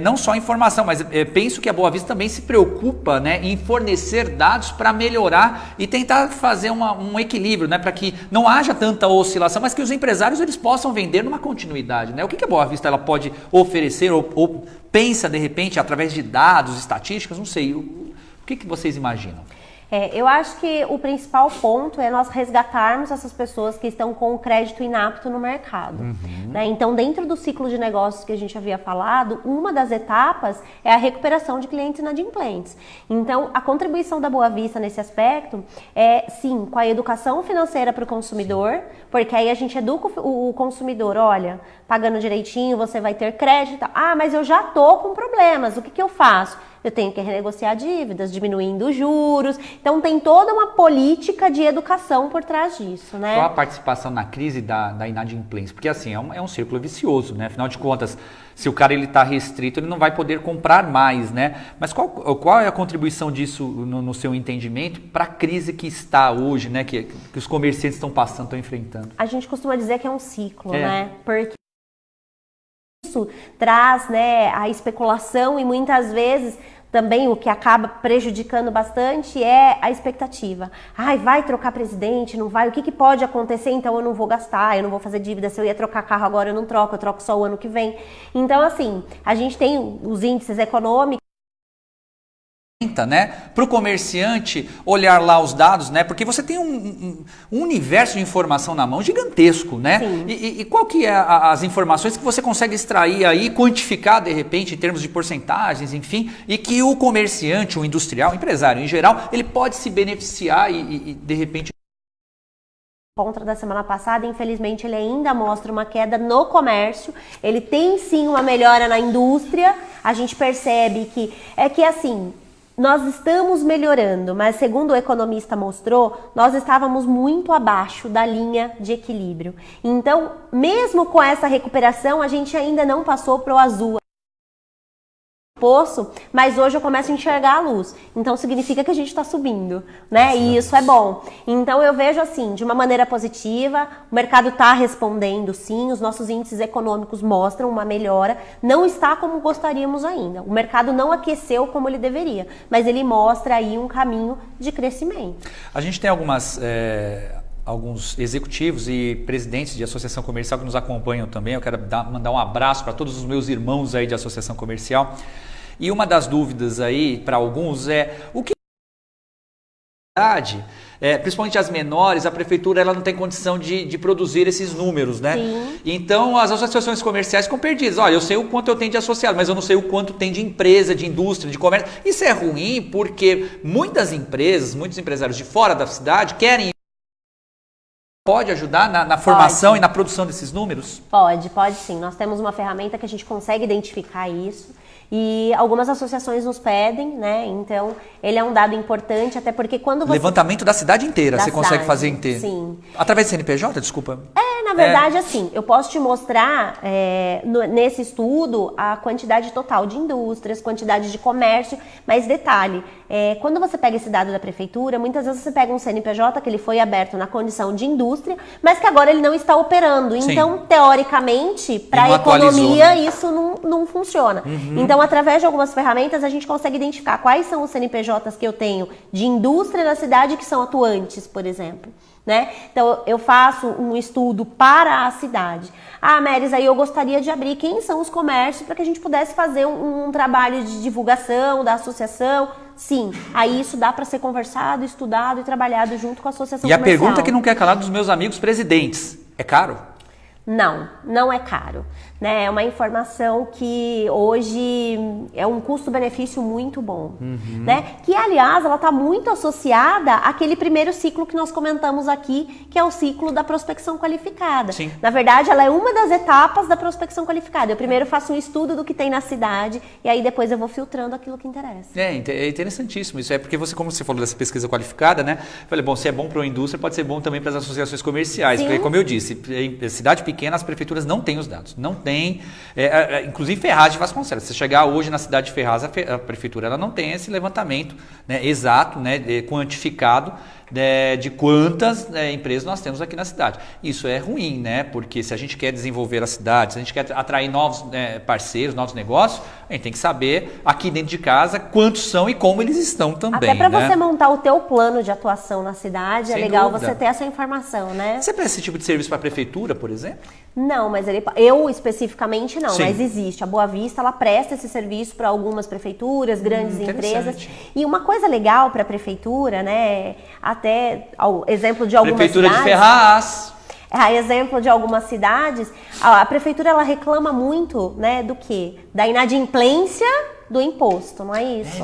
não só informação, mas penso que a Boa Vista também se preocupa, né, em fornecer dados para melhorar e tentar fazer um equilíbrio, né, para que não haja tanta oscilação, mas que os empresários eles possam vender numa continuidade, né? O que a Boa Vista ela pode oferecer ou pensa, de repente, através de dados, estatísticas, não sei, o que vocês imaginam? Eu acho que o principal ponto é nós resgatarmos essas pessoas que estão com o crédito inapto no mercado. Né? Então, dentro do ciclo de negócios que a gente havia falado, uma das etapas é a recuperação de clientes inadimplentes. Então, a contribuição da Boa Vista nesse aspecto é, sim, com a educação financeira para o consumidor, porque aí a gente educa o consumidor, olha, pagando direitinho, você vai ter crédito. Ah, mas eu já estou com problemas, o que eu faço? Eu tenho que renegociar dívidas, diminuindo os juros. Então, tem toda uma política de educação por trás disso, né? Qual a participação na crise da inadimplência? Porque, assim, é um círculo vicioso, né? Afinal de contas, se o cara está restrito, ele não vai poder comprar mais, né? Mas qual é a contribuição disso, no seu entendimento, para a crise que está hoje, né? Que os comerciantes estão passando, estão enfrentando? A gente costuma dizer que é um ciclo, né? Porque isso traz, né, a especulação e muitas vezes também o que acaba prejudicando bastante é a expectativa. Ai, vai trocar presidente, não vai? O que pode acontecer? Então eu não vou gastar, eu não vou fazer dívida. Se eu ia trocar carro agora, eu não troco, eu troco só o ano que vem. Então, assim, a gente tem os índices econômicos, né, para o comerciante olhar lá os dados, né, porque você tem um universo de informação na mão gigantesco, né? E qual que é as informações que você consegue extrair aí, quantificar de repente em termos de porcentagens, enfim, e que o comerciante, o industrial, o empresário em geral, ele pode se beneficiar e de repente... Contra da semana passada, infelizmente ele ainda mostra uma queda no comércio, ele tem sim uma melhora na indústria, a gente percebe que assim, nós estamos melhorando, mas segundo o economista mostrou, nós estávamos muito abaixo da linha de equilíbrio. Então, mesmo com essa recuperação, a gente ainda não passou para o azul. poço, mas hoje eu começo a enxergar a luz. Então significa que a gente está subindo, né? E isso é bom. Então eu vejo assim, de uma maneira positiva, o mercado está respondendo sim, os nossos índices econômicos mostram uma melhora, não está como gostaríamos ainda. O mercado não aqueceu como ele deveria, mas ele mostra aí um caminho de crescimento. A gente tem alguns executivos e presidentes de associação comercial que nos acompanham também. Eu quero mandar um abraço para todos os meus irmãos aí de associação comercial. E uma das dúvidas aí para alguns é o que principalmente as menores, a prefeitura ela não tem condição de produzir esses números, né? Sim. Então as associações comerciais ficam perdidas. Olha, eu sei o quanto eu tenho de associado, mas eu não sei o quanto tem de empresa, de indústria, de comércio. Isso é ruim porque muitas empresas, muitos empresários de fora da cidade querem. Pode ajudar na formação e na produção desses números? Pode sim. Nós temos uma ferramenta que a gente consegue identificar isso e algumas associações nos pedem, né? Então, ele é um dado importante, até porque quando você... Levantamento da cidade inteira, você consegue fazer inteiro? Sim. Através do CNPJ, desculpa? Na verdade, assim, eu posso te mostrar nesse estudo a quantidade total de indústrias, quantidade de comércio, mas detalhe, quando você pega esse dado da prefeitura, muitas vezes você pega um CNPJ que ele foi aberto na condição de indústria, mas que agora ele não está operando. Sim. Então, teoricamente, para a economia, isso não funciona. Uhum. Então, através de algumas ferramentas, a gente consegue identificar quais são os CNPJs que eu tenho de indústria na cidade que são atuantes, por exemplo. Né? Então, eu faço um estudo para a cidade. Meris, aí eu gostaria de abrir quem são os comércios para que a gente pudesse fazer um trabalho de divulgação da associação. Sim, aí isso dá para ser conversado, estudado e trabalhado junto com a associação comercial. E a pergunta que não quer calar dos meus amigos presidentes, é caro? Não é caro, né? É uma informação que hoje é um custo-benefício muito bom, né? Que, aliás, ela está muito associada àquele primeiro ciclo que nós comentamos aqui, que é o ciclo da prospecção qualificada. Sim. Na verdade, ela é uma das etapas da prospecção qualificada. Eu primeiro faço um estudo do que tem na cidade e aí depois eu vou filtrando aquilo que interessa. É interessantíssimo isso. É porque você, como você falou dessa pesquisa qualificada, né? Eu falei, bom, se é bom para a indústria, pode ser bom também para as associações comerciais. Sim. Porque, como eu disse, cidade pequena, as prefeituras não têm os dados. Não tem. Inclusive Ferraz de Vasconcelos. Se chegar hoje na cidade de Ferraz, a prefeitura ela não tem esse levantamento, né, exato, né, quantificado de quantas empresas nós temos aqui na cidade. Isso é ruim, né? Porque se a gente quer desenvolver a cidade, se a gente quer atrair novos parceiros, novos negócios, a gente tem que saber aqui dentro de casa quantos são e como eles estão também. Até para né? você montar o teu plano de atuação na cidade, Sem é legal dúvida. você ter essa informação, né? Você presta esse tipo de serviço para a prefeitura, por exemplo? Não, mas eu especificamente não, Sim. mas existe. A Boa Vista, ela presta esse serviço para algumas prefeituras, grandes empresas. E uma coisa legal para a prefeitura, né, até ao exemplo de algumas Prefeitura cidades... de Ferraz. A exemplo de algumas cidades, a prefeitura ela reclama muito, né, do quê? Da inadimplência do imposto, não é isso?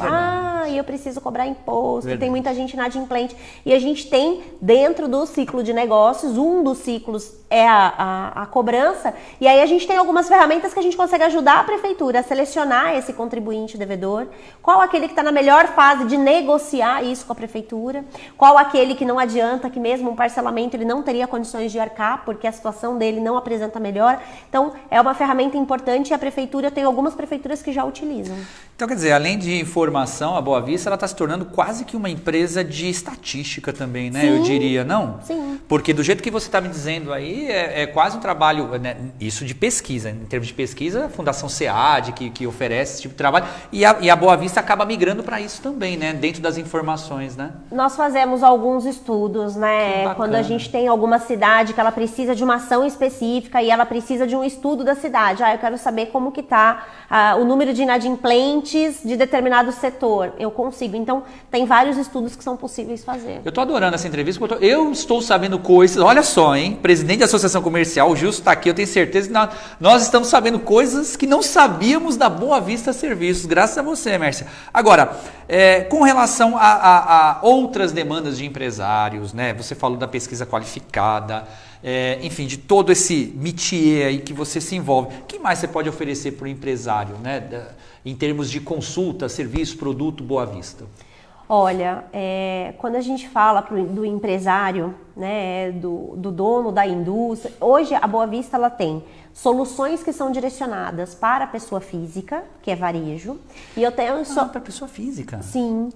E eu preciso cobrar imposto, Verdade. tem muita gente inadimplente. E a gente tem, dentro do ciclo de negócios, um dos ciclos é a cobrança, e aí a gente tem algumas ferramentas que a gente consegue ajudar a prefeitura a selecionar esse contribuinte devedor, qual aquele que está na melhor fase de negociar isso com a prefeitura, qual aquele que não adianta, que mesmo um parcelamento ele não teria condições de arcar, porque a situação dele não apresenta melhor. Então, é uma ferramenta importante e a prefeitura, tem algumas prefeituras que já utilizam. Então, quer dizer, além de informação, a Boa Vista ela está se tornando quase que uma empresa de estatística também, né? Sim. Eu diria, não? Sim. Porque do jeito que você está me dizendo aí, é quase um trabalho, né? Isso de pesquisa. Em termos de pesquisa, a Fundação SEAD que oferece esse tipo de trabalho. E a Boa Vista acaba migrando para isso também, né? Dentro das informações, né? Nós fazemos alguns estudos, Que né? bacana. Quando a gente tem alguma cidade que ela precisa de uma ação específica e ela precisa de um estudo da cidade. Eu quero saber como que está o número de inadimplentes de determinado setor. Eu consigo. Então, tem vários estudos que são possíveis fazer. Eu estou adorando essa entrevista, porque eu estou sabendo coisas, olha só, hein? Presidente da Associação Comercial, o Gilson está aqui, eu tenho certeza que nós estamos sabendo coisas que não sabíamos da Boa Vista Serviços, graças a você, Mércia. Agora, com relação a outras demandas de empresários, né? Você falou da pesquisa qualificada, enfim, de todo esse métier aí que você se envolve. O que mais você pode oferecer para o empresário, né? Em termos de consulta, serviço, produto, Boa Vista? Olha, quando a gente fala do empresário, né, do dono da indústria, hoje a Boa Vista ela tem soluções que são direcionadas para a pessoa física, que é varejo, e eu tenho para pessoa física. Sim.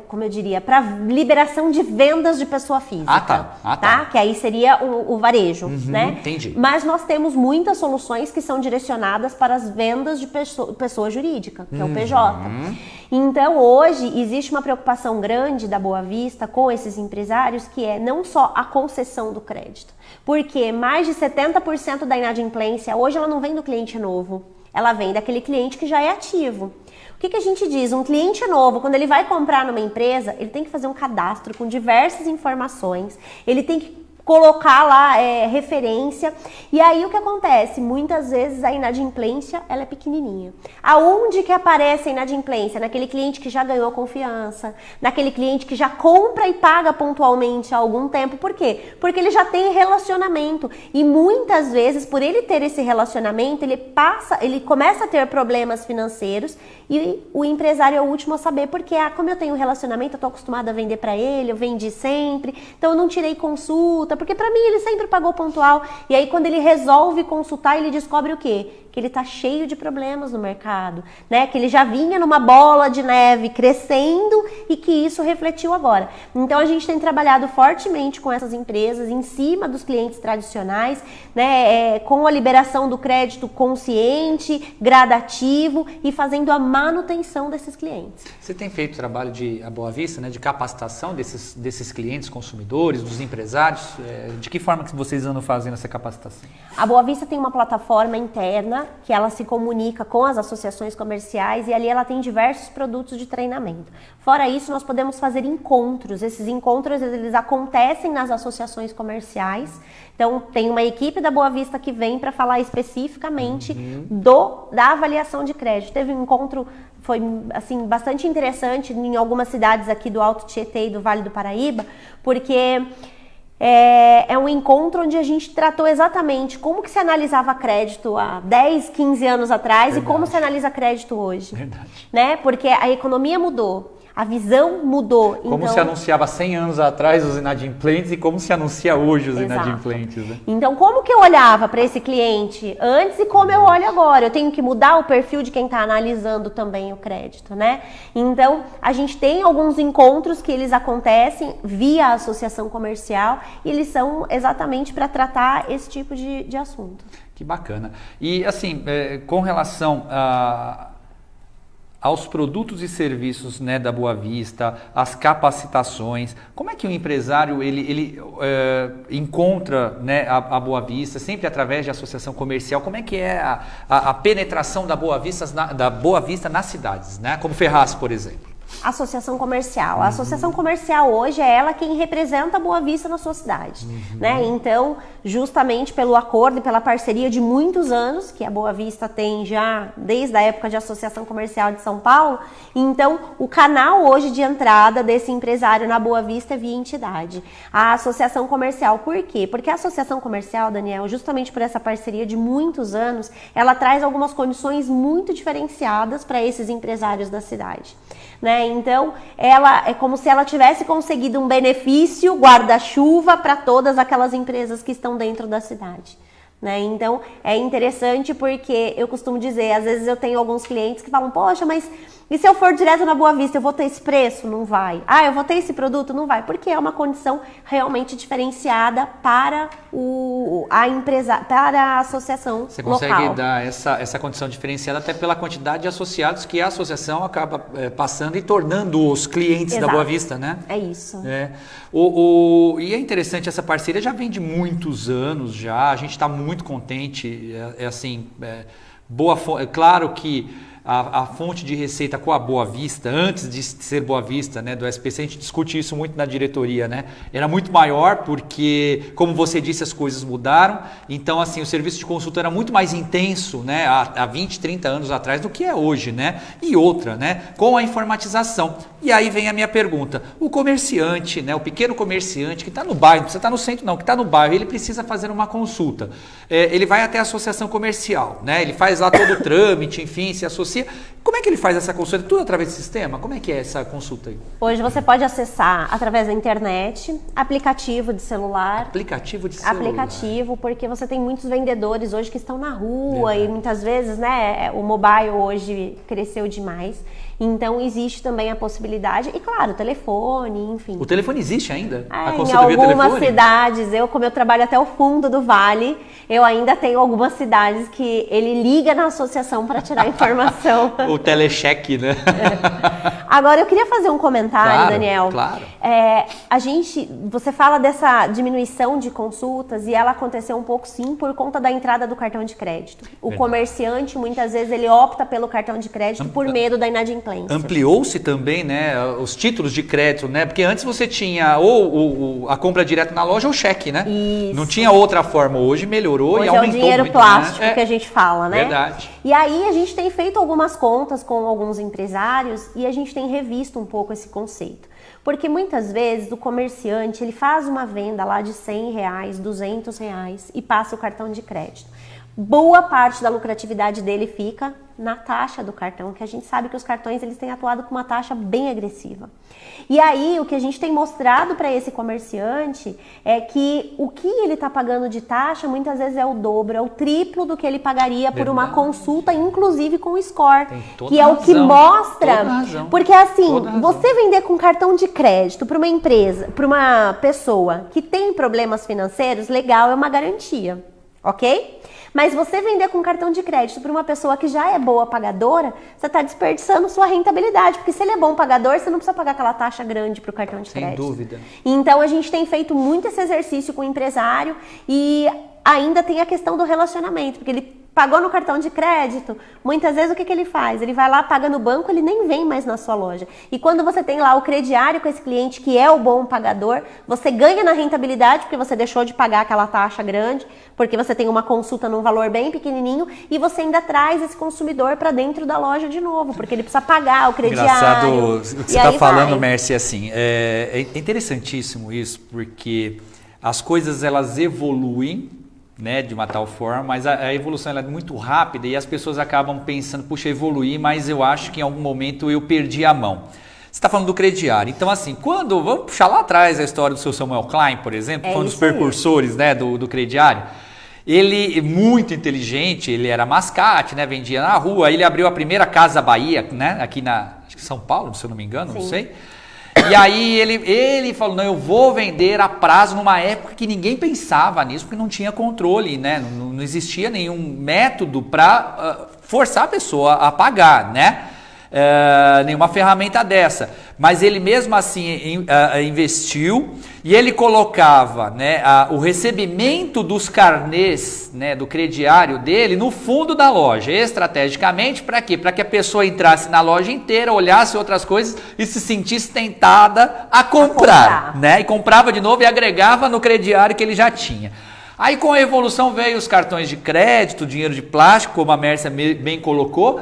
Como eu diria, para liberação de vendas de pessoa física. Tá? Que aí seria o varejo, né? Entendi. Mas nós temos muitas soluções que são direcionadas para as vendas de pessoa jurídica, que é o PJ. Então, hoje, existe uma preocupação grande da Boa Vista com esses empresários, que é não só a concessão do crédito, porque mais de 70% da inadimplência, hoje ela não vem do cliente novo, ela vem daquele cliente que já é ativo. O que a gente diz? Um cliente novo, quando ele vai comprar numa empresa, ele tem que fazer um cadastro com diversas informações, ele tem que colocar lá referência, e aí o que acontece? Muitas vezes a inadimplência, ela é pequenininha. Aonde que aparece a inadimplência? Naquele cliente que já ganhou confiança, naquele cliente que já compra e paga pontualmente há algum tempo. Por quê? Porque ele já tem relacionamento, e muitas vezes, por ele ter esse relacionamento, ele começa a ter problemas financeiros, e o empresário é o último a saber, porque como eu tenho relacionamento, eu estou acostumada a vender para ele, eu vendi sempre, então eu não tirei consulta, porque para mim ele sempre pagou pontual. E aí quando ele resolve consultar, ele descobre o quê? Que ele tá cheio de problemas no mercado, né? Que ele já vinha numa bola de neve crescendo e que isso refletiu agora. Então a gente tem trabalhado fortemente com essas empresas, em cima dos clientes tradicionais, né? Com a liberação do crédito consciente, gradativo e fazendo a manutenção desses clientes. Você tem feito trabalho a Boa Vista, né? De capacitação desses clientes consumidores, dos empresários? De que forma que vocês andam fazendo essa capacitação? A Boa Vista tem uma plataforma interna que ela se comunica com as associações comerciais, e ali ela tem diversos produtos de treinamento. Fora isso, nós podemos fazer encontros. Esses encontros, eles acontecem nas associações comerciais. Então, tem uma equipe da Boa Vista que vem para falar especificamente da avaliação de crédito. Teve um encontro, foi assim, bastante interessante em algumas cidades aqui do Alto Tietê e do Vale do Paraíba, porque é um encontro onde a gente tratou exatamente como que se analisava crédito há 10, 15 anos atrás. Verdade. E como se analisa crédito hoje. Verdade. Né? Porque a economia mudou. A visão mudou. Como se anunciava 100 anos atrás os inadimplentes e como se anuncia hoje os inadimplentes. Né? Então, como que eu olhava para esse cliente antes e como eu olho agora? Eu tenho que mudar o perfil de quem está analisando também o crédito, né? Então, a gente tem alguns encontros que eles acontecem via associação comercial, e eles são exatamente para tratar esse tipo de assunto. Que bacana. E, assim, com relação aos produtos e serviços, né, da Boa Vista, as capacitações, como é que o empresário ele encontra, né, a Boa Vista, sempre através de associação comercial? Como é que é a penetração da Boa Vista nas cidades, né, como Ferraz, por exemplo? Associação comercial. A associação comercial hoje é ela quem representa a Boa Vista na sua cidade, né? Então, justamente pelo acordo e pela parceria de muitos anos, que a Boa Vista tem já desde a época de Associação Comercial de São Paulo, então o canal hoje de entrada desse empresário na Boa Vista é via entidade. A associação comercial, por quê? Porque a associação comercial, Daniel, justamente por essa parceria de muitos anos, ela traz algumas condições muito diferenciadas para esses empresários da cidade. Né? Então, ela é como se ela tivesse conseguido um benefício guarda-chuva para todas aquelas empresas que estão dentro da cidade. Né? Então, é interessante porque eu costumo dizer, às vezes eu tenho alguns clientes que falam, poxa, mas e se eu for direto na Boa Vista, eu vou ter esse preço? Não vai. Eu vou ter esse produto? Não vai. Porque é uma condição realmente diferenciada para a empresa, para a associação local. Você consegue dar essa condição diferenciada até pela quantidade de associados que a associação acaba passando e tornando os clientes da Boa Vista, né? É isso. E é interessante, essa parceria já vem de muitos anos já, a gente está muito contente, claro que a fonte de receita com a Boa Vista, antes de ser Boa Vista, né, do SPC, a gente discute isso muito na diretoria, né? Era muito maior porque, como você disse, as coisas mudaram. Então, assim, o serviço de consulta era muito mais intenso, né, há 20, 30 anos atrás do que é hoje, né? E outra, né, com a informatização. E aí vem a minha pergunta. O comerciante, né, o pequeno comerciante que está no bairro, não precisa estar no centro não, que está no bairro, ele precisa fazer uma consulta. Ele vai até a associação comercial, né? Ele faz lá todo o trâmite, enfim, se associa. burocracia. Como é que ele faz essa consulta? Tudo através do sistema? Como é que é essa consulta aí? Hoje você pode acessar através da internet, aplicativo de celular. Aplicativo de celular. Aplicativo, porque você tem muitos vendedores hoje que estão na rua e muitas vezes, né, o mobile hoje cresceu demais. Então existe também a possibilidade, e claro, telefone, enfim. O telefone existe ainda? A Em consulta via telefone? algumas cidades, como eu trabalho até o fundo do vale, eu ainda tenho algumas cidades que ele liga na associação para tirar informação. O telecheque, né? Agora eu queria fazer um comentário, Claro, Daniel. claro. Você fala dessa diminuição de consultas e ela aconteceu um pouco sim por conta da entrada do cartão de crédito. O comerciante muitas vezes ele opta pelo cartão de crédito por medo da inadimplência. Ampliou-se também, né, os títulos de crédito, né? Porque antes você tinha ou a compra direta na loja ou cheque, né? Isso. Não tinha outra forma. Hoje melhorou Hoje e aumentou é o dinheiro muito, plástico né? que a gente fala, né? Verdade. E aí a gente tem feito algumas contas com alguns empresários e a gente tem revisto um pouco esse conceito. Porque muitas vezes o comerciante ele faz uma venda lá de R$100, R$200 e passa o cartão de crédito. Boa parte da lucratividade dele fica na taxa do cartão, que a gente sabe que os cartões eles têm atuado com uma taxa bem agressiva. E aí o que a gente tem mostrado para esse comerciante é que o que ele está pagando de taxa muitas vezes é o dobro, é o triplo do que ele pagaria por uma consulta, inclusive com o score, que é o que mostra. Porque assim, você vender com cartão de crédito para uma empresa, para uma pessoa que tem problemas financeiros, legal, é uma garantia, ok? Mas você vender com cartão de crédito para uma pessoa que já é boa pagadora, você está desperdiçando sua rentabilidade. Porque se ele é bom pagador, você não precisa pagar aquela taxa grande para o cartão de crédito. Sem dúvida. Então, a gente tem feito muito esse exercício com o empresário e ainda tem a questão do relacionamento. Porque ele pagou no cartão de crédito, muitas vezes o que ele faz? Ele vai lá, paga no banco, ele nem vem mais na sua loja. E quando você tem lá o crediário com esse cliente que é o bom pagador, você ganha na rentabilidade porque você deixou de pagar aquela taxa grande, porque você tem uma consulta num valor bem pequenininho e você ainda traz esse consumidor para dentro da loja de novo, porque ele precisa pagar o crediário. Engraçado o que você está falando, Mércia, assim, é interessantíssimo isso, porque as coisas elas evoluem, né, de uma tal forma, mas a evolução ela é muito rápida e as pessoas acabam pensando, puxa, evoluir, mas eu acho que em algum momento eu perdi a mão. Você está falando do crediário. Então, assim, vamos puxar lá atrás a história do seu Samuel Klein, por exemplo, foi um dos precursores, né, do crediário. Ele, muito inteligente, ele era mascate, né, vendia na rua, ele abriu a primeira Casa Bahia, né, aqui acho que São Paulo, se eu não me engano, não sei. E aí ele falou, não, eu vou vender a prazo numa época que ninguém pensava nisso, porque não tinha controle, né? Não existia nenhum método para forçar a pessoa a pagar, né? Nenhuma ferramenta dessa. Mas ele mesmo assim investiu e ele colocava, né, o recebimento dos carnês, né, do crediário dele no fundo da loja, estrategicamente, para quê? Para que a pessoa entrasse na loja inteira, olhasse outras coisas e se sentisse tentada a comprar. Né? E comprava de novo e agregava no crediário que ele já tinha. Aí com a evolução veio os cartões de crédito, dinheiro de plástico, como a Mércia bem colocou.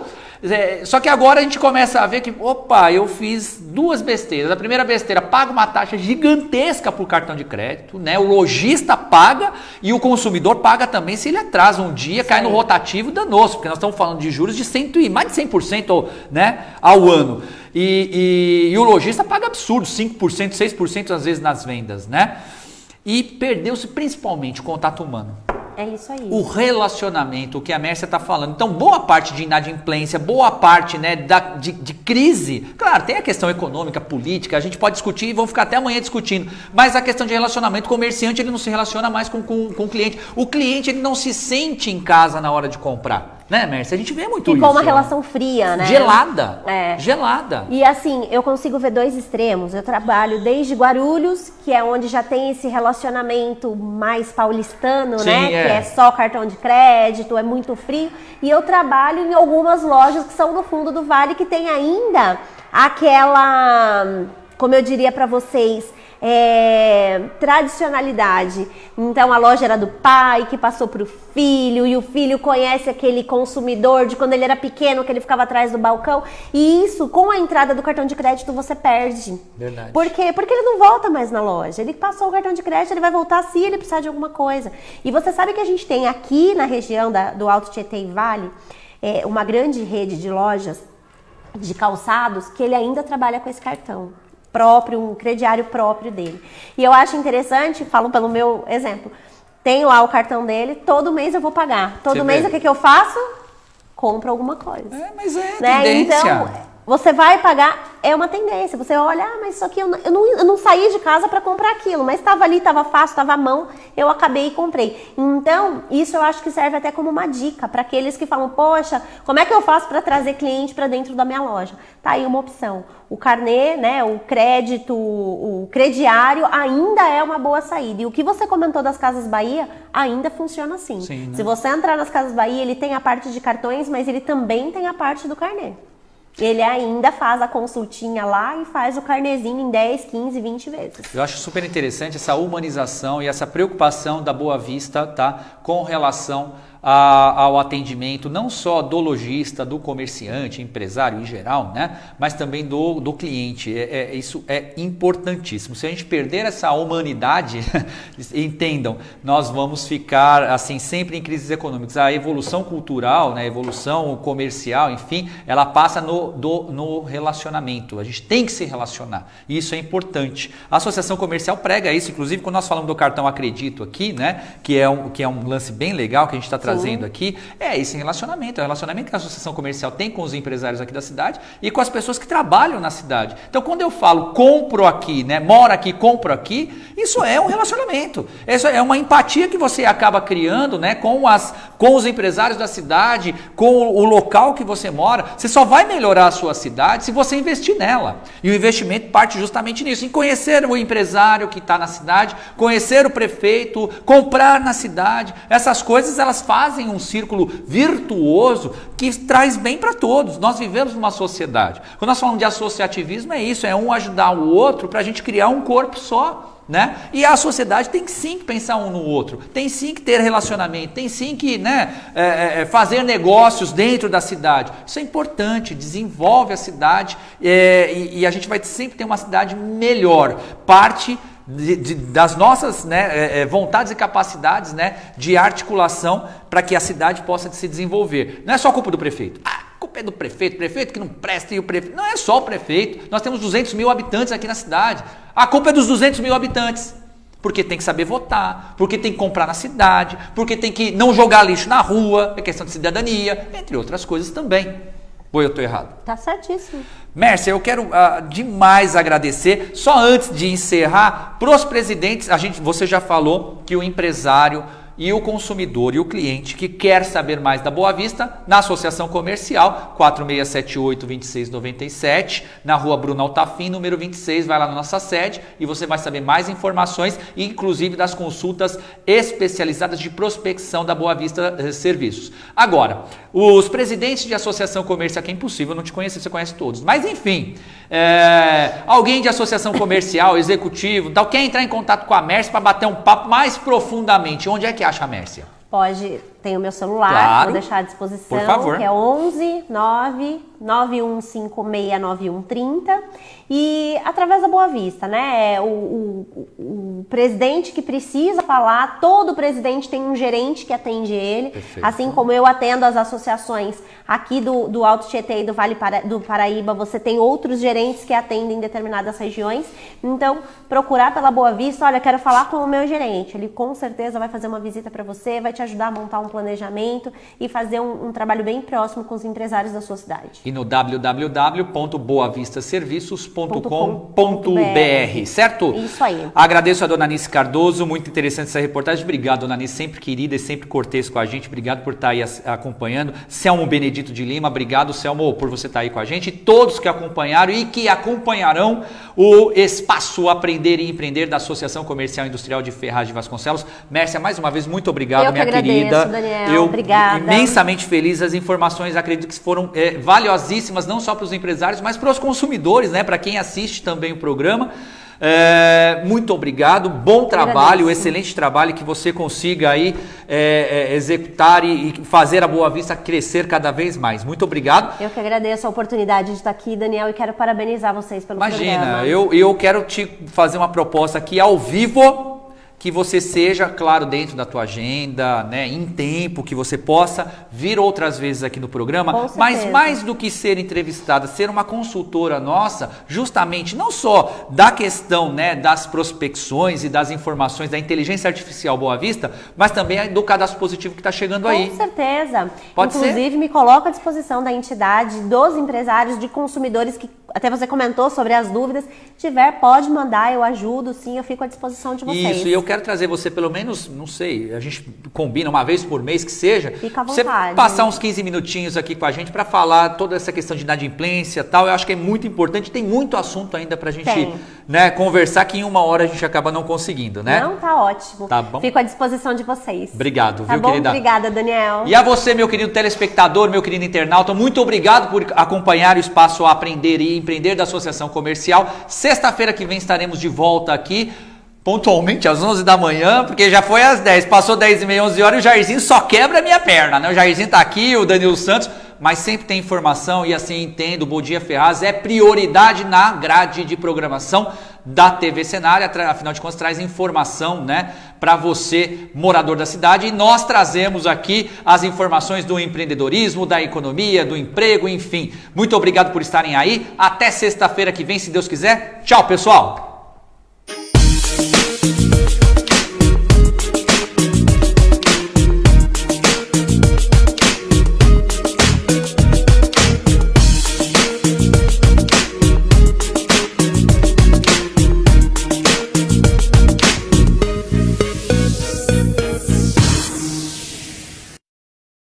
Só que agora a gente começa a ver que, opa, eu fiz duas besteiras. A primeira besteira, paga uma taxa gigantesca por cartão de crédito, né? O lojista paga e o consumidor paga também se ele atrasa um dia, cai no rotativo danoso, porque nós estamos falando de juros de mais de 100%, né, ao ano. E o lojista paga absurdo, 5%, 6% às vezes nas vendas, né? E perdeu-se principalmente o contato humano. É isso aí. O relacionamento, o que a Mércia está falando. Então, boa parte de inadimplência, boa parte, né, de crise. Claro, tem a questão econômica, política, a gente pode discutir e vamos ficar até amanhã discutindo. Mas a questão de relacionamento, o comerciante ele não se relaciona mais com o cliente. O cliente ele não se sente em casa na hora de comprar. Né, Mércia? A gente vê muito isso. Ficou uma relação fria, né? Gelada. Gelada. E assim, eu consigo ver dois extremos. Eu trabalho desde Guarulhos, que é onde já tem esse relacionamento mais paulistano, né? Que é só cartão de crédito, é muito frio. E eu trabalho em algumas lojas que são no fundo do vale, que tem ainda aquela, como eu diria para vocês, tradicionalidade. Então a loja era do pai que passou para o filho e o filho conhece aquele consumidor de quando ele era pequeno, que ele ficava atrás do balcão, e isso com a entrada do cartão de crédito você perde. Verdade. Por quê? Porque ele não volta mais na loja, ele passou o cartão de crédito, ele vai voltar se ele precisar de alguma coisa. E você sabe que a gente tem aqui na região do Alto Tietê e Vale uma grande rede de lojas de calçados que ele ainda trabalha com esse cartão próprio, um crediário próprio dele. E eu acho interessante, falo pelo meu exemplo, tem lá o cartão dele, todo mês eu vou pagar. Todo mês o que eu faço? Compro alguma coisa. Mas é né? tendência. Então, você vai pagar, é uma tendência. Você olha, mas isso aqui eu não saí de casa para comprar aquilo, mas estava ali, estava fácil, estava à mão, eu acabei e comprei. Então, isso eu acho que serve até como uma dica para aqueles que falam, poxa, como é que eu faço para trazer cliente para dentro da minha loja? Tá aí uma opção. O carnê, né, o crédito, o crediário ainda é uma boa saída. E o que você comentou das Casas Bahia ainda funciona assim. Sim, né? Se você entrar nas Casas Bahia, ele tem a parte de cartões, mas ele também tem a parte do carnê. Ele ainda faz a consultinha lá e faz o carnezinho em 10, 15, 20 vezes. Eu acho super interessante essa humanização e essa preocupação da Boa Vista, tá, com relação ao atendimento, não só do lojista, do comerciante, empresário em geral, né, mas também do cliente. Isso é importantíssimo. Se a gente perder essa humanidade, entendam, nós vamos ficar assim sempre em crises econômicas. A evolução cultural, né, a evolução comercial, enfim, ela passa no relacionamento. A gente tem que se relacionar. E isso é importante. A associação comercial prega isso, inclusive quando nós falamos do cartão Acredito aqui, né, que é um lance bem legal que a gente está trazendo aqui, é esse relacionamento, é o relacionamento que a associação comercial tem com os empresários aqui da cidade e com as pessoas que trabalham na cidade. Então, quando eu falo compro aqui, né, moro aqui, compro aqui, isso é um relacionamento. Isso é uma empatia que você acaba criando, né, com os empresários da cidade, com o local que você mora. Você só vai melhorar a sua cidade se você investir nela. E o investimento parte justamente nisso, em conhecer o empresário que está na cidade, conhecer o prefeito, comprar na cidade. Essas coisas, elas fazem um círculo virtuoso que traz bem para todos. Nós vivemos numa sociedade. Quando nós falamos de associativismo, é isso, é um ajudar o outro para a gente criar um corpo só. Né? E a sociedade tem sim que pensar um no outro, tem sim que ter relacionamento, tem sim que, né, fazer negócios dentro da cidade. Isso é importante, desenvolve a cidade e a gente vai sempre ter uma cidade melhor. Parte das nossas, né, vontades e capacidades, né, de articulação para que a cidade possa se desenvolver. Não é só culpa do prefeito. A culpa é do prefeito que não presta e o prefeito... Não é só o prefeito, nós temos 200 mil habitantes aqui na cidade. A culpa é dos 200 mil habitantes, porque tem que saber votar, porque tem que comprar na cidade, porque tem que não jogar lixo na rua, é questão de cidadania, entre outras coisas também. Ou eu estou errado? Tá certíssimo. Mércia, eu quero demais agradecer, só antes de encerrar, para os presidentes, você já falou que o empresário e o consumidor e o cliente que quer saber mais da Boa Vista, na Associação Comercial 4678-2697, na rua Bruno Altafim, número 26, vai lá na nossa sede e você vai saber mais informações, inclusive das consultas especializadas de prospecção da Boa Vista Serviços. Agora, os presidentes de associação comercial, que é impossível não te conhecer, você conhece todos, mas enfim, alguém de associação comercial, executivo, tal, quer entrar em contato com a Mércia para bater um papo mais profundamente, onde é que acha a Mércia? Pode, tem o meu celular, claro, vou deixar à disposição, por favor. Que é 11 9 91569130 e através da Boa Vista, né? O presidente que precisa falar, todo presidente tem um gerente que atende ele, perfeito. Assim como eu atendo as associações aqui do Alto Tietê e do Vale do Paraíba, você tem outros gerentes que atendem determinadas regiões, então procurar pela Boa Vista, olha, quero falar com o meu gerente, ele com certeza vai fazer uma visita para você, vai te ajudar a montar um planejamento e fazer um trabalho bem próximo com os empresários da sua cidade. E no www.boavistaserviços.com.br, certo? Isso aí. Agradeço a dona Anice Cardoso, muito interessante essa reportagem. Obrigado, dona Anice, sempre querida e sempre cortês com a gente. Obrigado por estar aí acompanhando. Selmo Benedito de Lima, obrigado, Selmo, por você estar aí com a gente. E todos que acompanharam e que acompanharão o Espaço Aprender e Empreender da Associação Comercial e Industrial de Ferraz de Vasconcelos. Mércia, mais uma vez, muito obrigado, minha querida. Daniel, obrigada. Imensamente feliz. As informações, acredito que foram valiosíssimas, não só para os empresários, mas para os consumidores, né? Para quem assiste também o programa. Muito obrigado, bom trabalho, excelente trabalho, que você consiga aí executar e fazer a Boa Vista crescer cada vez mais. Muito obrigado. Eu que agradeço a oportunidade de estar aqui, Daniel, e quero parabenizar vocês pelo programa. Imagina, eu quero te fazer uma proposta aqui ao vivo. que você seja, claro, dentro da tua agenda, né, em tempo, que você possa vir outras vezes aqui no programa, mas mais do que ser entrevistada, ser uma consultora nossa, justamente não só da questão, né, das prospecções e das informações da inteligência artificial Boa Vista, mas também do cadastro positivo que está chegando aí. Com certeza. Pode ser? Inclusive, me coloco à disposição da entidade, dos empresários, de consumidores que até você comentou sobre as dúvidas. Se tiver, pode mandar, eu ajudo, sim, eu fico à disposição de vocês. Isso, e eu quero trazer você pelo menos, não sei, a gente combina uma vez por mês que seja. Fica à você vontade. Passar uns 15 minutinhos aqui com a gente para falar toda essa questão de inadimplência e tal. Eu acho que é muito importante, tem muito assunto ainda pra gente, né, conversar, que em 1 hora a gente acaba não conseguindo, né? Não, tá ótimo. Tá bom. Fico à disposição de vocês. Obrigado, Tá viu, bom? querida? Obrigada, Daniel. E a você, meu querido telespectador, meu querido internauta, muito obrigado por acompanhar o Espaço Aprender e Empreender da Associação Comercial. Sexta-feira que vem estaremos de volta aqui, pontualmente às 11 da manhã, porque já foi às 10, passou 10h30, 11 horas e o Jairzinho só quebra a minha perna, né? O Jairzinho tá aqui, o Danilo Santos, mas sempre tem informação e assim entendo, o Bom Dia Ferraz é prioridade na grade de programação da TV Cenário, afinal de contas traz informação, né, para você, morador da cidade, e nós trazemos aqui as informações do empreendedorismo, da economia, do emprego, enfim. Muito obrigado por estarem aí, até sexta-feira que vem, se Deus quiser. Tchau, pessoal!